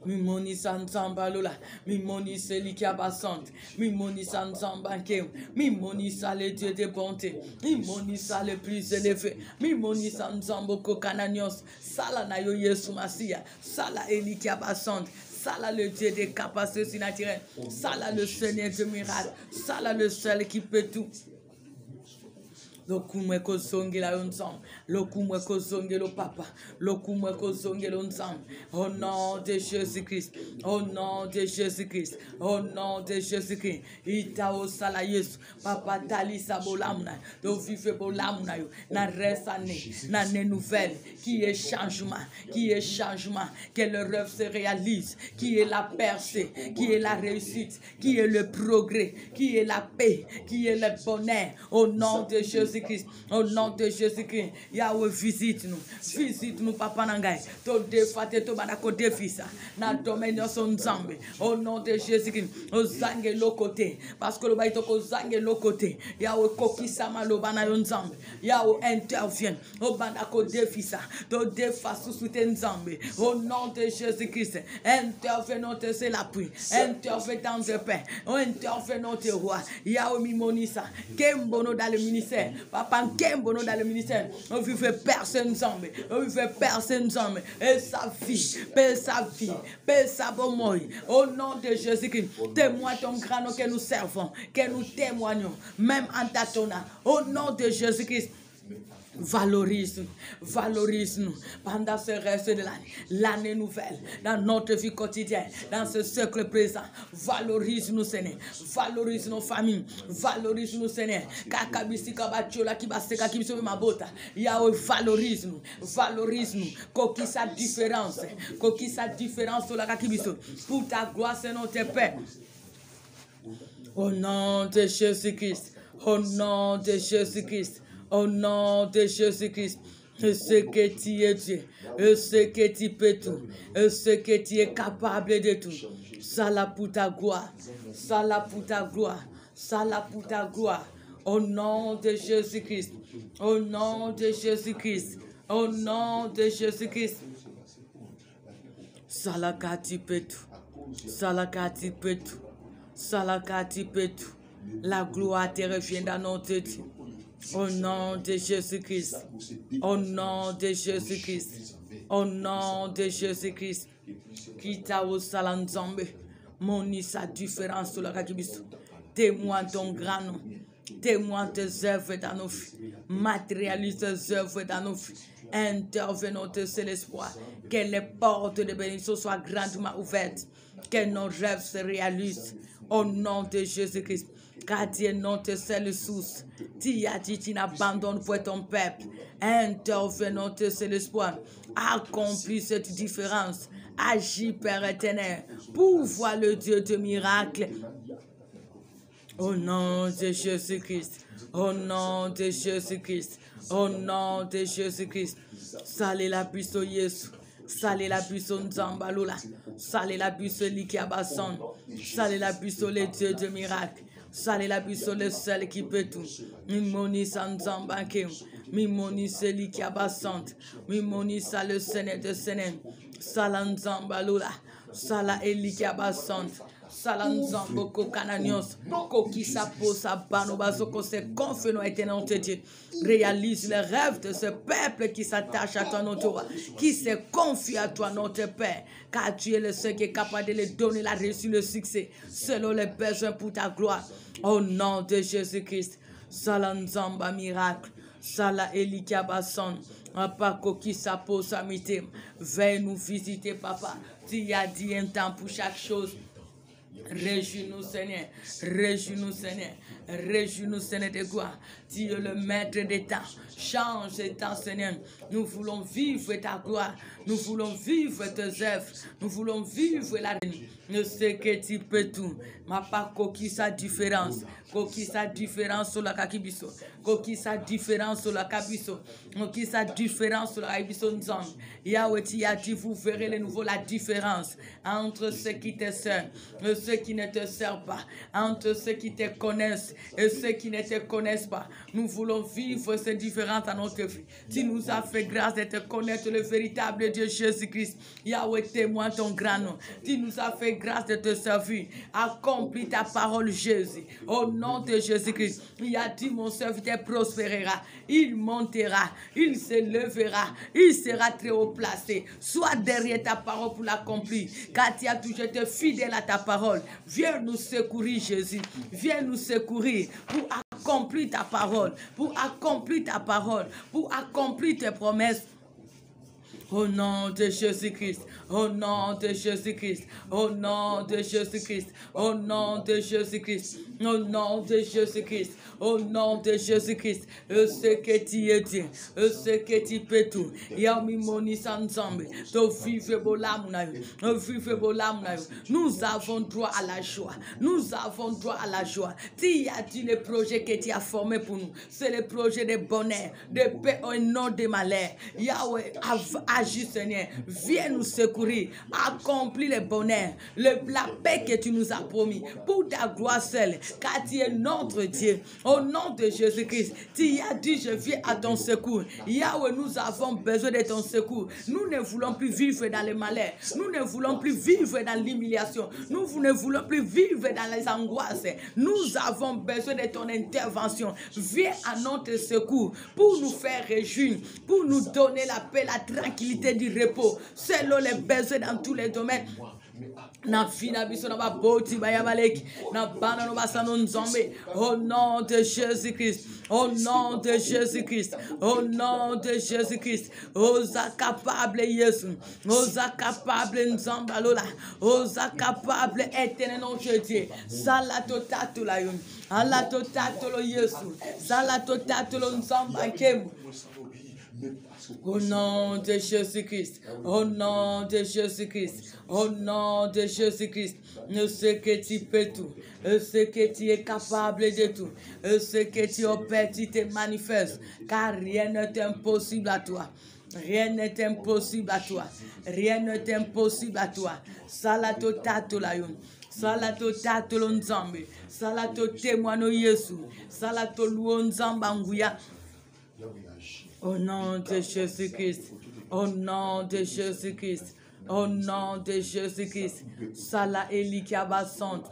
Mimoni Sansamba Lola, Mimoni Seliki Abasante, Mimoni Sansamba Kem, Mimoni Sa le Dieu de bonté, Mimoni Sa le plus élevé, Mimoni Sansambo Kokananios, Sala Nayo Yesu Masia, Sala Eliki Abasante, Sala le Dieu des capacités surnaturelles, Sala le Seigneur de miracles, Sala le seul qui peut tout. Lokumwe kozonge la ensemble, lokumwe kozonge lo papa, lokumwe kozonge l'ensemble. Au nom de Jésus-Christ, au nom de Jésus-Christ, au nom de Jésus-Christ. Itao sala Yesu, papa tali sabolamna, do vive bolamna yo, na resane, na ne nouvelle, qui est changement, que le rêve se réalise, qui est la percée, qui est la réussite, qui est le progrès, qui est la paix, qui est le bonheur. Au nom de Jésus-Christ, au nom de Jésus-Christ, Yahweh, visite-nous, papa Nangai, to defate to banako defisa, na domaine son zambe, au nom de Jésus-Christ, au zange l'autre côté, parce que le baito ko zange l'autre côté, Yahweh kokisama lo bana yon zambe, Yahweh intervient, au banako defisa, to defasu souten zambe, au nom de Jésus-Christ, intervenons c'est l'appui, intervenons de paix, intervenons de roi, Yahweh mimonisa, kembono dans le ministère. Papa Kembono dans le ministère. On vivait personne zombe. On vivait personne zombe. Et sa vie. Paix sa vie. Paix sa bon mort. Au nom de Jésus-Christ. Témoigne ton grand nom que nous servons. Que nous témoignons. Même en tâtonnant. Au nom de Jésus-Christ. Valorise-nous pendant ce reste de l'année nouvelle, dans notre vie quotidienne, dans ce siècle présent. Valorise-nous, Seigneur. Valorise nos familles. Valorise-nous, Seigneur. Yahweh, valorise-nous. Valorise-nous. Coquille sa différence. Coquille sa différence sur la kakibiso. Pour ta gloire, c'est notre Père. Au nom de Jésus-Christ. Au nom de Jésus-Christ. Au nom de Jésus-Christ, ce que tu es Dieu, ce que tu peux tout, ce que tu es capable de tout. Sala pour ta gloire, sala pour ta gloire, sala pour ta gloire. Au nom de Jésus-Christ, au nom de Jésus-Christ, au nom de Jésus-Christ. Sala car tu peux tout, sala car tu peux tout, sala car tu peux tout. La gloire te revient dans notre Dieu. Au nom de Jésus-Christ, au nom de Jésus-Christ, au nom de Jésus-Christ, Kita au salanzambe, moni sa différence sur la kakibiso. Témoigne ton grand nom, témoigne tes œuvres dans nos vies, matérialise tes œuvres dans nos vies. Intervenons, c'est l'espoir, que les portes de bénédiction soient grandement ouvertes, que nos rêves se réalisent. Au nom de Jésus-Christ. Car Dieu notre seule source. Tu as dit, tu n'abandonnes pas ton peuple. Intervenons, c'est l'espoir. Accomplis cette différence. Agis, Père éternel, pour voir le Dieu de miracles. Au nom de Jésus-Christ. Au nom de Jésus-Christ. Au nom de Jésus-Christ. Salé la puissance Jésus. Salé la puissance Zambalola. Salé la puissance Likiabason. Salé la puissance le Dieu de miracles. Salé la puissance le seul qui peut tout. Mimoni Sanzambanke. Mimoni Seli qui abasante. Mimoni Sa le Seigneur de Seigneur. Salanzambalola. Sala Eli qui abasante. Salanzambo Kokananios. Koki Sapo Sabano Bazoko se confie nous éternel de Dieu. Réalise les rêves de ce peuple qui s'attache à toi, notre roi, qui se confie à toi, notre Père, car tu es le seul qui est capable de lui donner la réussite, le succès, selon les besoins pour ta gloire. Au nom de Jésus-Christ, Salanzamba miracle, Sala Elikabason, Apako qui s'appose à mité. Veuille nous visiter, papa. Tu as dit un temps pour chaque chose. Réjouis-nous, Seigneur. Réjouis-nous, Seigneur. Réjouis-nous, Seigneur de gloire. Tu es le maître des temps. Change ces temps, Seigneur. Nous voulons vivre ta gloire. Nous voulons vivre tes œuvres. Nous voulons vivre la reine. Je sais que tu peux tout. Ma pas coquille sa différence. Coquille sa différence sur la kakibiso. Coquille sa différence sur la kabiso. Coquille sa différence sur la kabiso nzam. Yahweh, tu as dit, vous verrez de nouveau la différence entre ceux qui te servent et ceux qui ne te servent pas. Entre ceux qui te connaissent et ceux qui ne te connaissent pas. Nous voulons vivre ces différences dans notre vie. Tu nous as fait grâce de te connaître le véritable Dieu Jésus-Christ. Yahweh, témoin ton grand nom. Tu nous as fait grâce de te servir. Accomplis ta parole, Jésus. Au nom de Jésus-Christ. Il a dit, mon serviteur prospérera. Il montera. Il se lèvera. Il sera très haut placé. Sois derrière ta parole pour l'accomplir. Car tu as toujours été fidèle à ta parole. Viens nous secourir, Jésus. Viens nous secourir pour accomplir ta parole. Pour accomplir ta parole. Pour accomplir tes promesses. Au nom de Jésus-Christ, au nom de Jésus-Christ, au nom de Jésus-Christ, au nom de Jésus-Christ, au nom de Jésus-Christ, au nom de Jésus-Christ, ce que tu es Dieu, ce que tu peux tout. Yami moni ensemble, nous avons droit à la joie, nous avons droit à la joie. Tu as dit le projet que tu as formé pour nous, c'est le projet de bonheur, de paix au nom de malheur. Yahweh, agis Seigneur, viens nous secourir, accomplis le bonheur, la paix que tu nous as promis, pour ta gloire seule, car tu es notre Dieu. Au nom de Jésus-Christ, tu as dit, je viens à ton secours. Yahweh, nous avons besoin de ton secours. Nous ne voulons plus vivre dans le malheur, nous ne voulons plus vivre dans l'humiliation, nous ne voulons plus vivre dans les angoisses. Nous avons besoin de ton intervention. Viens à notre secours pour nous faire réjouir, pour nous donner la paix, la tranquillité du repos, selon les besoins dans tous les domaines. Na fina biso na ba boti ba yabalek na bana no basano nzombe. Au nom de Jésus-Christ, au nom de Jésus-Christ, au nom de Jésus-Christ, osa capable Yesu, osa capable nzamba lola, osa capable éternel notre Dieu. Salato tatula yon, alato tatolo Yesu, salato tatolo nzamba kemu. Au nom de Jésus-Christ, au nom de Jésus-Christ, au nom de Jésus-Christ, je sais que tu peux tout, je sais que tu es capable de tout, je sais que tu opères, tu te manifestes, car rien n'est impossible à toi. Rien n'est impossible à toi. Rien n'est impossible à toi. Salato tato layon. Salato tato lonzambe. Salato témoino Yesu. Salato luonzamba nguya. Au nom de Jésus-Christ, au nom de Jésus-Christ, au nom de Jésus-Christ, Sala Elikiabasant,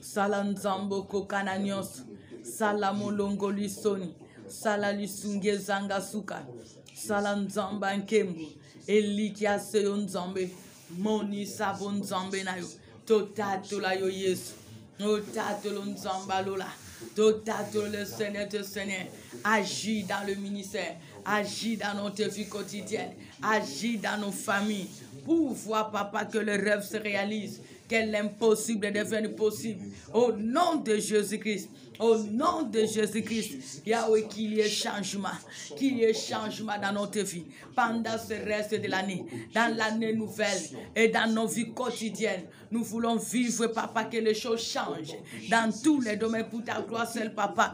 Sala Nzambo Kokananios, Sala Molongo Lisoni, Sala Lisunge Zangasuka, Sala Nzamba Nkembu, Elikia Seyon Nzambe, Moni Sabon Nzambe Nayo, Totato la yo Yesu, Totato Nzamba Lola, Totato le Seigneur de Seigneur, agis dans le ministère. Agis dans notre vie quotidienne. Agis dans nos familles. Pour voir, papa, que le rêve se réalise. Que l'impossible devienne possible. Au nom de Jésus-Christ. Au nom de Jésus-Christ. Yahweh, qu'il y ait changement. Qu'il y ait changement dans notre vie. Pendant ce reste de l'année. Dans l'année nouvelle. Et dans nos vies quotidiennes. Nous voulons vivre, papa, que les choses changent. Dans tous les domaines pour ta gloire seule, papa.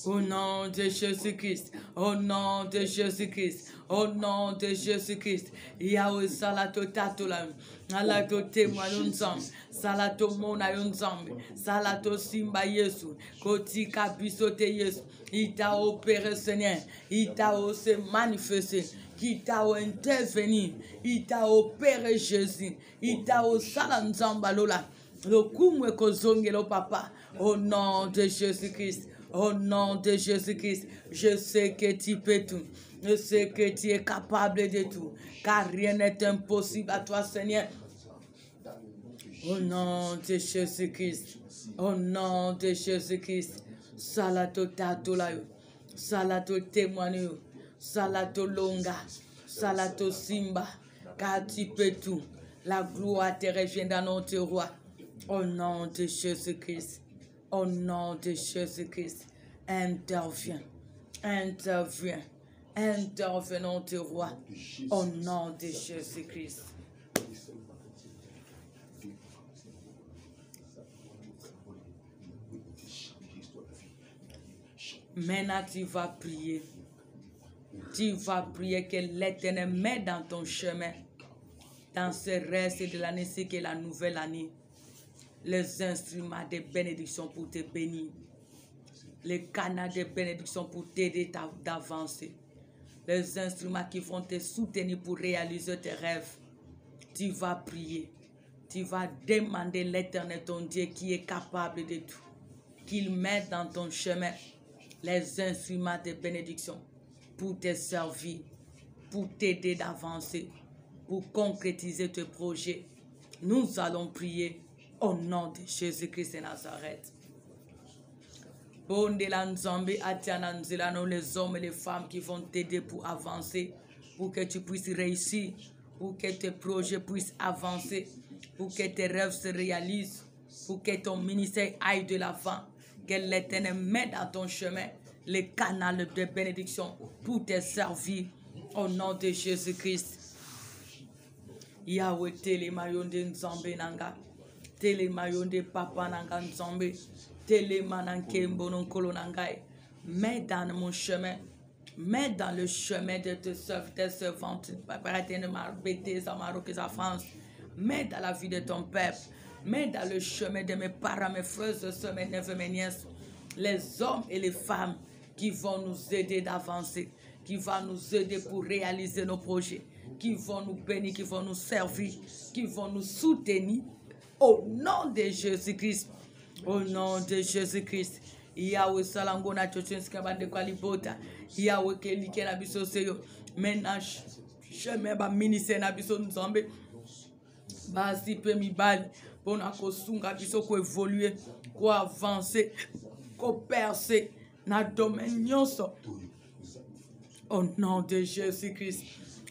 Au nom de Jésus-Christ, au nom de Jésus-Christ, au nom de Jésus-Christ, Yahweh salato tatolam, salato témoignons, salato mona yonzambe, salato simba Yesu, koti kabisote Yesu, il t'a opéré Seigneur, il t'a osé manifester, il t'a intervenu, il t'a opéré Jésus, il t'a osé salanzamba lola, le kumwe kozongelo papa, au nom de Jésus-Christ. Au nom de Jésus-Christ, je sais que tu peux tout. Je sais que tu es capable de tout. Car rien n'est impossible à toi, Seigneur. Au nom de Jésus-Christ. Au nom de Jésus-Christ. Salato tatolayo. Salato témoigno. Salato longa. Salato simba. Car tu peux tout. La gloire te revient dans notre roi. Au nom de Jésus-Christ. Au nom de Jésus-Christ, interviens, interviens, intervenons tes rois. Au nom de Jésus-Christ. Maintenant, tu vas prier. Tu vas prier que l'Éternel mette dans ton chemin, dans ce reste de l'année, c'est que la nouvelle année, les instruments de bénédiction pour te bénir, les canaux de bénédiction pour t'aider d'avancer, les instruments qui vont te soutenir pour réaliser tes rêves. Tu vas prier, tu vas demander l'Éternel, ton Dieu, qui est capable de tout, qu'il mette dans ton chemin les instruments de bénédiction pour te servir, pour t'aider d'avancer, pour concrétiser tes projets. Nous allons prier au nom de Jésus-Christ de Nazareth. Les hommes et les femmes qui vont t'aider pour avancer, pour que tu puisses réussir, pour que tes projets puissent avancer, pour que tes rêves se réalisent, pour que ton ministère aille de l'avant, que l'Éternel mette dans ton chemin les canaux de bénédiction pour te servir au nom de Jésus-Christ. Yahweh telemayon de nzambe nanga, telemayon de papa nanga nzambe, telemanan mbonon kolo nangai. Mets dans mon chemin, mets dans le chemin de tes servantes, mets dans la vie de ton peuple, mets dans le chemin de mes parents, mes frères, mes neveux, mes nièces, les hommes et les femmes qui vont nous aider d'avancer, qui vont nous aider pour réaliser nos projets, qui vont nous bénir, qui vont nous servir, qui vont nous soutenir. Au nom de Jésus-Christ, au nom de Jésus-Christ. Yahweh salangona chochenska bande kwalibota. Yahweh kelike na biso seyo. Ménage chemin ba ministère na biso nzambe. Basi pe mibali pona ko sunga biso ko évoluer, ko avancer, ko percer na domaine nyonso. Au nom de Jésus-Christ.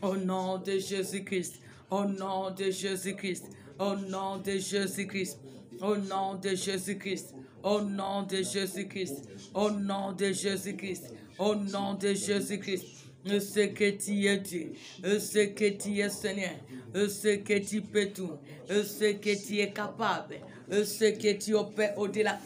Au nom de Jésus-Christ. Au nom de Jésus-Christ. Au nom de Jésus-Christ. Au nom de Jésus-Christ. Au nom de Jésus-Christ. Au nom de Jésus-Christ. Au nom de Jésus-Christ. Ce que tu es Dieu, ce que tu es Seigneur, ce que tu peux tout, ce que tu es capable, ce que tu opères au-delà.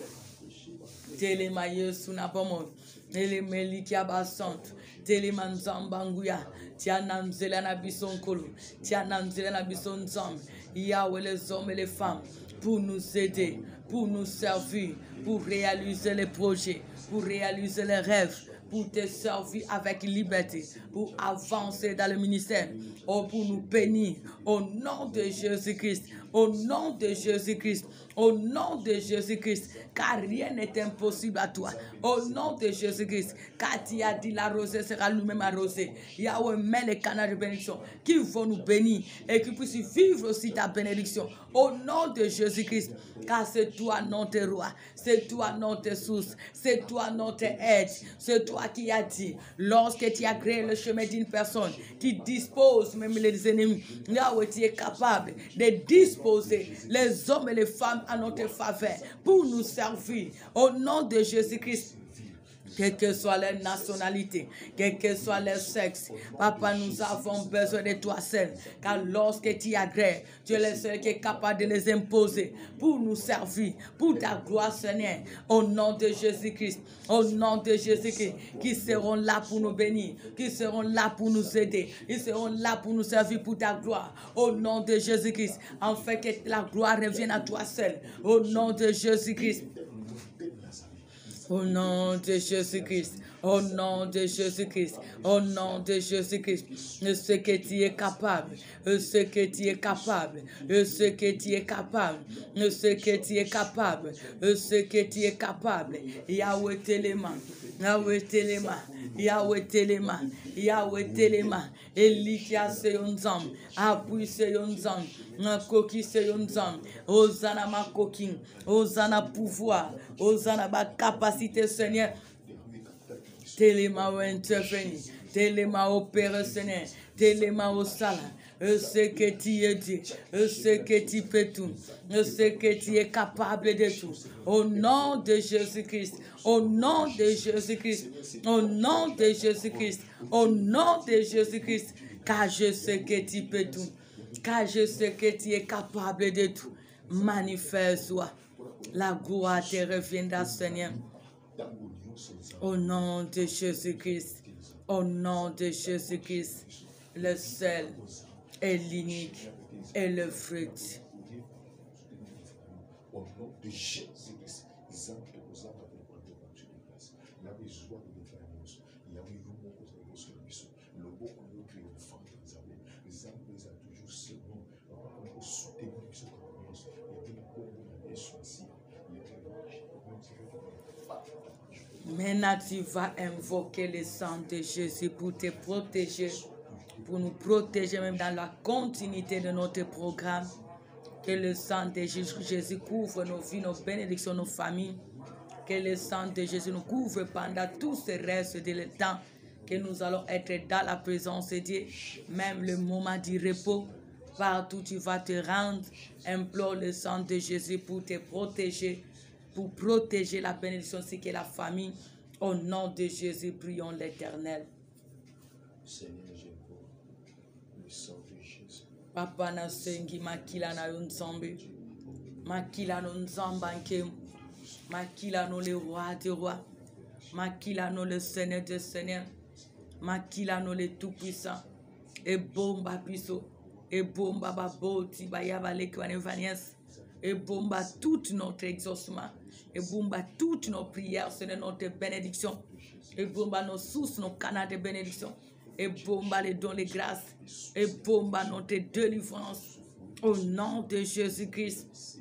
Telemaye sunapomon, telemelikia basant, telemanzambanguya, tiananzela na bisonkolo, tiananzela na bisonzam. Yahweh, les hommes et les femmes, pour nous aider, pour nous servir, pour réaliser les projets, pour réaliser les rêves, pour te servir avec liberté, pour avancer dans le ministère, pour nous bénir, au nom de Jésus-Christ, au nom de Jésus-Christ, au nom de Jésus-Christ, car rien n'est impossible à toi, au nom de Jésus-Christ, car tu as dit la rosée sera lui-même arrosée. Yahweh, met les canaux de bénédiction qui vont nous bénir et qui puissent vivre aussi ta bénédiction, au nom de Jésus-Christ, car c'est toi notre roi, c'est toi notre source, c'est toi notre aide, c'est toi qui as dit, lorsque tu as créé le chemin d'une personne, qui dispose même les ennemis, Yahweh, tu es capable de disposer les hommes et les femmes à notre faveur pour nous servir, au nom de Jésus-Christ. Quelle que soit leur nationalité, quel que soit leur sexe, Papa, nous avons besoin de toi seul, car lorsque tu agrées, tu es le seul qui est capable de les imposer pour nous servir, pour ta gloire, Seigneur, au nom de Jésus-Christ, au nom de Jésus-Christ, qui seront là pour nous bénir, qui seront là pour nous aider, ils seront là pour nous servir pour ta gloire, au nom de Jésus-Christ, afin que la gloire revienne à toi seul, au nom de Jésus-Christ. Au nom de Jésus-Christ, au nom de Jésus-Christ, au nom de Jésus-Christ, ce que tu es capable, ce que tu es capable, ce que tu es capable, ce que tu es capable, ce que tu es capable. Yahweh Téléma, Yahweh Téléma, Yahweh Téléma, Yahweh Téléma, Elikia Seyonzam, Apui Seyonzam, Koki Seyonzam, Osana ma koking, Osana pouvoir, Osana ma capacité, Seigneur. Téléma ou intervenir, téléma opérer, Seigneur, téléma au sala, Je sais que tu es Dieu. Je sais que tu peux tout. Je sais que tu es capable de tout. Au nom de Jésus-Christ. Au nom de Jésus-Christ. Au nom de Jésus-Christ. Au nom de Jésus-Christ. Car je sais que tu peux tout. Car je sais que tu es capable de tout. Manifeste-toi. La gloire te reviendra, Seigneur. Au nom de Jésus-Christ. Au nom de Jésus-Christ. Le seul et l'unique et le fruit. Au nom de Jésus-Christ. Maintenant, tu vas invoquer le sang de Jésus pour te protéger, pour nous protéger même dans la continuité de notre programme. Que le sang de Jésus couvre nos vies, nos bénédictions, nos familles. Que le sang de Jésus nous couvre pendant tout ce reste de temps que nous allons être dans la présence de Dieu. Même le moment du repos, partout tu vas te rendre, implore le sang de Jésus pour te protéger, pour protéger la bénédiction ainsi que la famille. Au nom de Jésus, prions l'Éternel. Seigneur, j'invoque le sang de Jésus. Papa na sengi makila na yonzambe. Makila no nzamba nkemu. Makila no le roi des rois. Makila no le Seigneur des seigneurs. Makila no le tout-puissant. Et bomba piso. Et bomba baboti bayaba lekwane vanies. Et bomba tout notre exaucement. Et bomba toutes nos prières, Seigneur, notre bénédiction. Et bomba nos sources, nos canaux de bénédiction. Et bomba les dons, les grâces. Et bomba notre délivrance. Au nom de Jésus-Christ.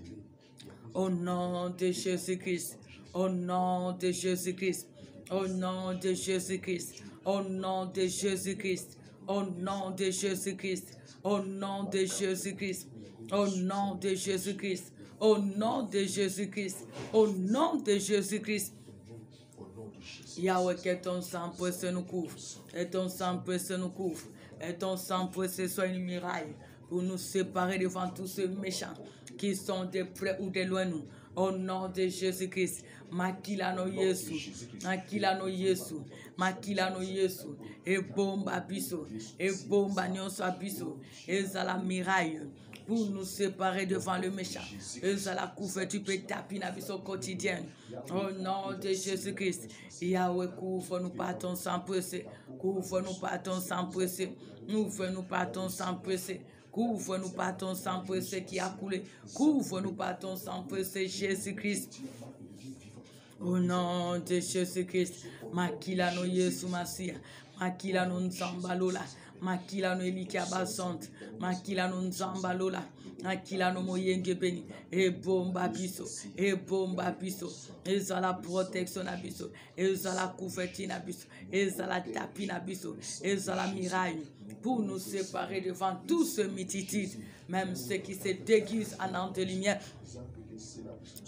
Au nom de Jésus-Christ. Au nom de Jésus-Christ. Au nom de Jésus-Christ. Au nom de Jésus-Christ. Au nom de Jésus-Christ. Au nom de Jésus-Christ. Au nom de Jésus-Christ. Au nom de Jésus-Christ. Au nom de Jésus-Christ. Yahweh, que ton sang précieux nous couvre. Et ton sang précieux nous couvre. Et ton sang précieux soit une muraille pour nous séparer devant tous ceux méchants qui sont de près ou de loin nous. Au nom de Jésus-Christ. Makila no Yesu. Makila no Yesu. Makila no Yesu. Et bomba biso. Et bomba nyonso abiso. Et la miraille pour nous séparer devant le méchant. Et la couverture peut taper dans vie quotidienne. Au nom de Jésus-Christ. Yahweh, couvre-nous par ton sang précieux. Couvre-nous par ton sang précieux. Ouvre-nous par ton sang précieux. Couvre-nous par ton sang précieux qui a coulé. Couvre-nous par ton sang précieux, Jésus-Christ. Au nom de Jésus-Christ. Makila no Yesu Masia. Makila no Nzambalola. Makila no Elikia Basante. Makila no Nzambalola. Makila no Moyenge Beni. Et bomba biso. Et bomba biso. Et ça la protection na biso. Et ça la couverture na biso. Et ça la tapis na biso. Et ça la miraille. Pour nous séparer devant tout ce multitude. Même ceux qui se déguisent en ange de lumière.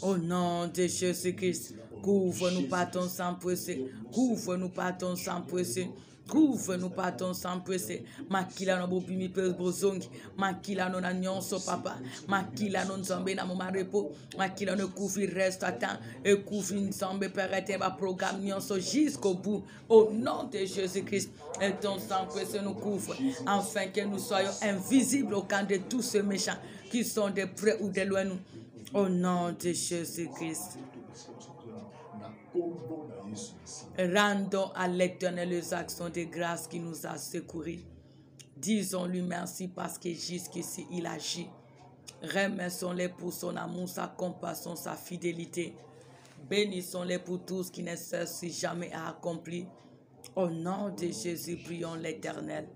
Au nom de Jésus-Christ. Couvre-nous par ton sang précieux. Couvre-nous par ton sang précieux. Couvre-nous par ton sang précieux. Makila no bobimi pe bozongi. Makila no na nyonso papa. Makila no nzambe na moma repo. Makila no couvre reste à temps. Et couvre nzambe perete ba programme nyonso jusqu'au bout. Au nom de Jésus-Christ. Et ton sang précieux nous couvre. Afin que nous soyons invisibles au camp de tous ceux méchants qui sont de près ou de loin nous. Au nom de Jésus-Christ. Rendons à l'Éternel les actions de grâce qui nous a secourus. Disons-lui merci parce que jusqu'ici il agit. Remercions-le pour son amour, sa compassion, sa fidélité. Bénissons-le pour tout ce qui ne cesse jamais à accomplir. Au nom de Jésus, prions l'Éternel.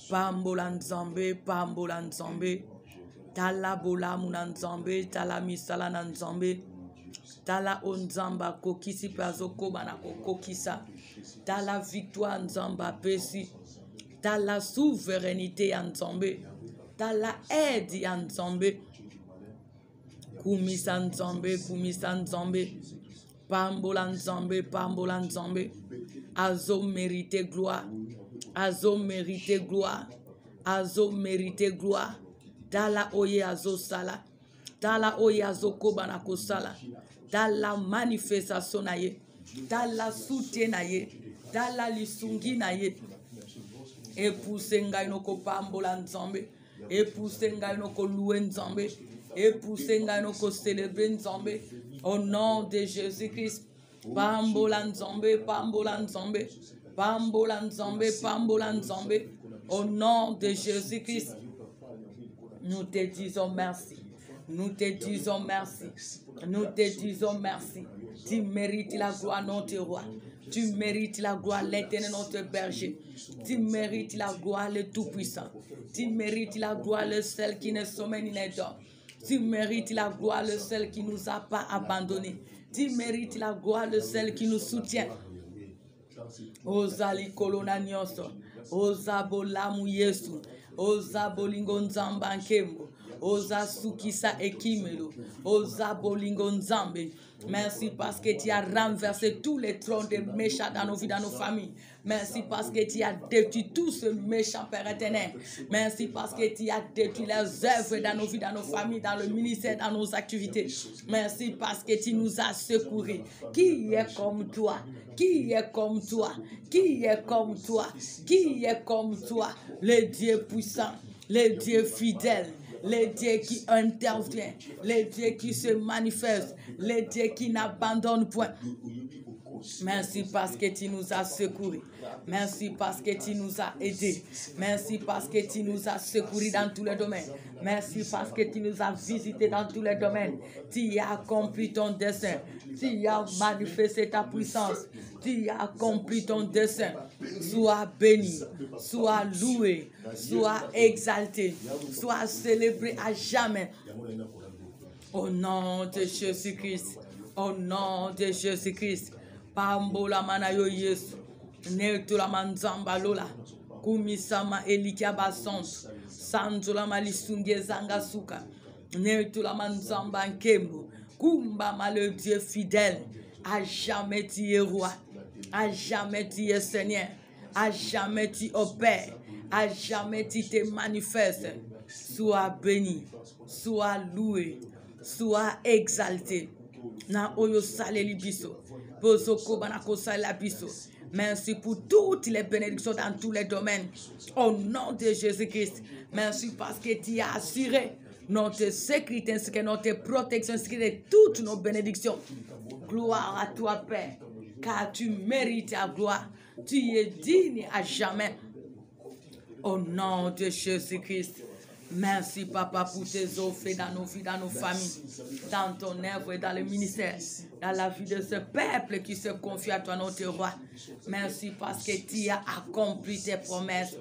Pambola nzambe, pambola nzambe. Tala bola muna nzambe, tala misala na nzambe. Tala onzamba kokisi pazoko banako kokisa. Tala victoire nzamba pesi. Tala souveraineté ya nzambe. Tala aide ya nzambe. Kumisa nzambe, kumisa nzambe. Pambola nzambe, pambola nzambe. Azo mérité gloire. Azo mérité gloire. azo mérité gloire. Dala oye azo sala. Dala oye azo kobanako sala. Dala manifestation na ye. Dala soutien na ye. Dala lisungi na ye. Epousse ngai no ko pambola nzambe. Epousse ngai no ko louer nzambe. Epousse ngai no ko célébrer nzambe. Au nom de Jésus-Christ. Pambola nzambe, pambola nzambe. Pambola nzambe, pambola nzambe. Au nom de Jésus-Christ. Nous te disons merci. Nous te disons merci. Nous te disons merci. Tu mérites la gloire, notre roi. Tu mérites la gloire, l'éternel, notre berger. Tu mérites la gloire, le Tout-Puissant. Tu mérites la gloire, le seul qui ne sommeille ni ne dort. Tu mérites la gloire, le seul qui ne nous a pas abandonnés. Tu mérites la gloire, le seul qui nous soutient. Ozali kolona nyoso. Oza bolamu Yesu. Oza bolingo nzamba nkembo. Oza sukisa ekimelo. Oza bolingo nzambe. Merci parce que tu as renversé tous les trônes de méchants dans nos vies, dans nos familles. Merci parce que tu as détruit tout ce méchant Père éternel. Merci parce que tu as détruit les œuvres dans nos vies, dans nos familles, dans le ministère, dans nos activités. Merci parce que tu nous as secourus. Qui est comme toi? Qui est comme toi? Qui est comme toi? Qui est comme toi? Le Dieu puissant, le Dieu fidèle. Le Dieu qui intervient, le Dieu qui se manifeste, le Dieu qui n'abandonne point. Merci parce que tu nous as secourus. Merci parce que tu nous as aidés. Merci parce que tu nous as secourus dans tous les domaines. Merci parce que tu nous as visités dans tous les domaines. Tu as accompli ton dessein. Tu as manifesté ta puissance. Tu as accompli ton dessein. Sois béni, sois loué, sois exalté, sois célébré à jamais. Au nom de Jésus-Christ. Au nom de Jésus-Christ. Pambola manayo Yesu. Netula manzamba lola. Kumisama elikia basont. Sanzola malisunge zanga suka. Netula manzamba nkembo. Kumba le Dieu fidèle. À jamais tu es roi. À jamais tu es Seigneur. À jamais tu opères. À jamais tu te manifestes. Sois béni. Sois loué. Sois exalté. Na oyo sale libiso. Merci pour toutes les bénédictions dans tous les domaines. Au nom de Jésus-Christ. Merci parce que tu as assuré notre sécurité ainsi que notre protection ainsi que toutes nos bénédictions. Gloire à toi, Père, car tu mérites la gloire. Tu es digne à jamais. Au nom de Jésus-Christ. Merci, Papa, pour tes offres dans nos vies, dans nos familles, dans ton œuvre et dans le ministère, dans la vie de ce peuple qui se confie à toi, notre roi. Merci parce que tu as accompli tes promesses.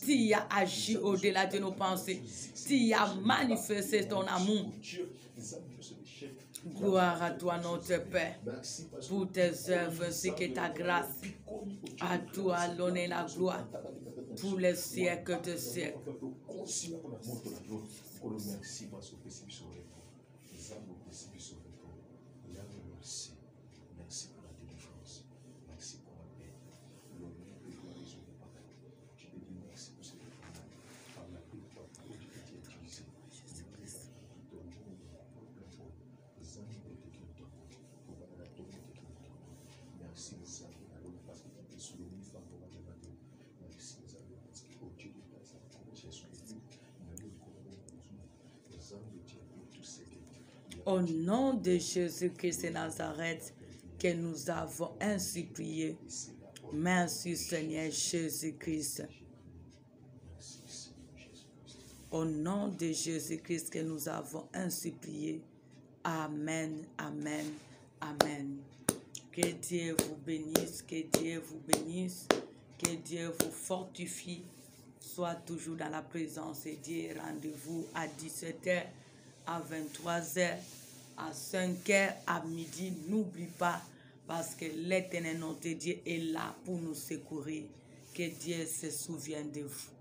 Tu as agi au-delà de nos pensées. Tu as manifesté ton amour. Gloire à toi, notre Père, pour tes œuvres ainsi que ta grâce. À toi l'honneur et la gloire pour les siècles de siècles. Au nom de Jésus-Christ de Nazareth, que nous avons ainsi prié. Merci Seigneur Jésus-Christ. Au nom de Jésus-Christ que nous avons ainsi prié. Amen, amen, amen. Que Dieu vous bénisse, que Dieu vous bénisse, que Dieu vous fortifie. Sois toujours dans la présence de Dieu. Rendez-vous à 17h, à 23h, à 5h, à midi. N'oublie pas, parce que l'Éternel notre Dieu est là pour nous secourir. Que Dieu se souvienne de vous.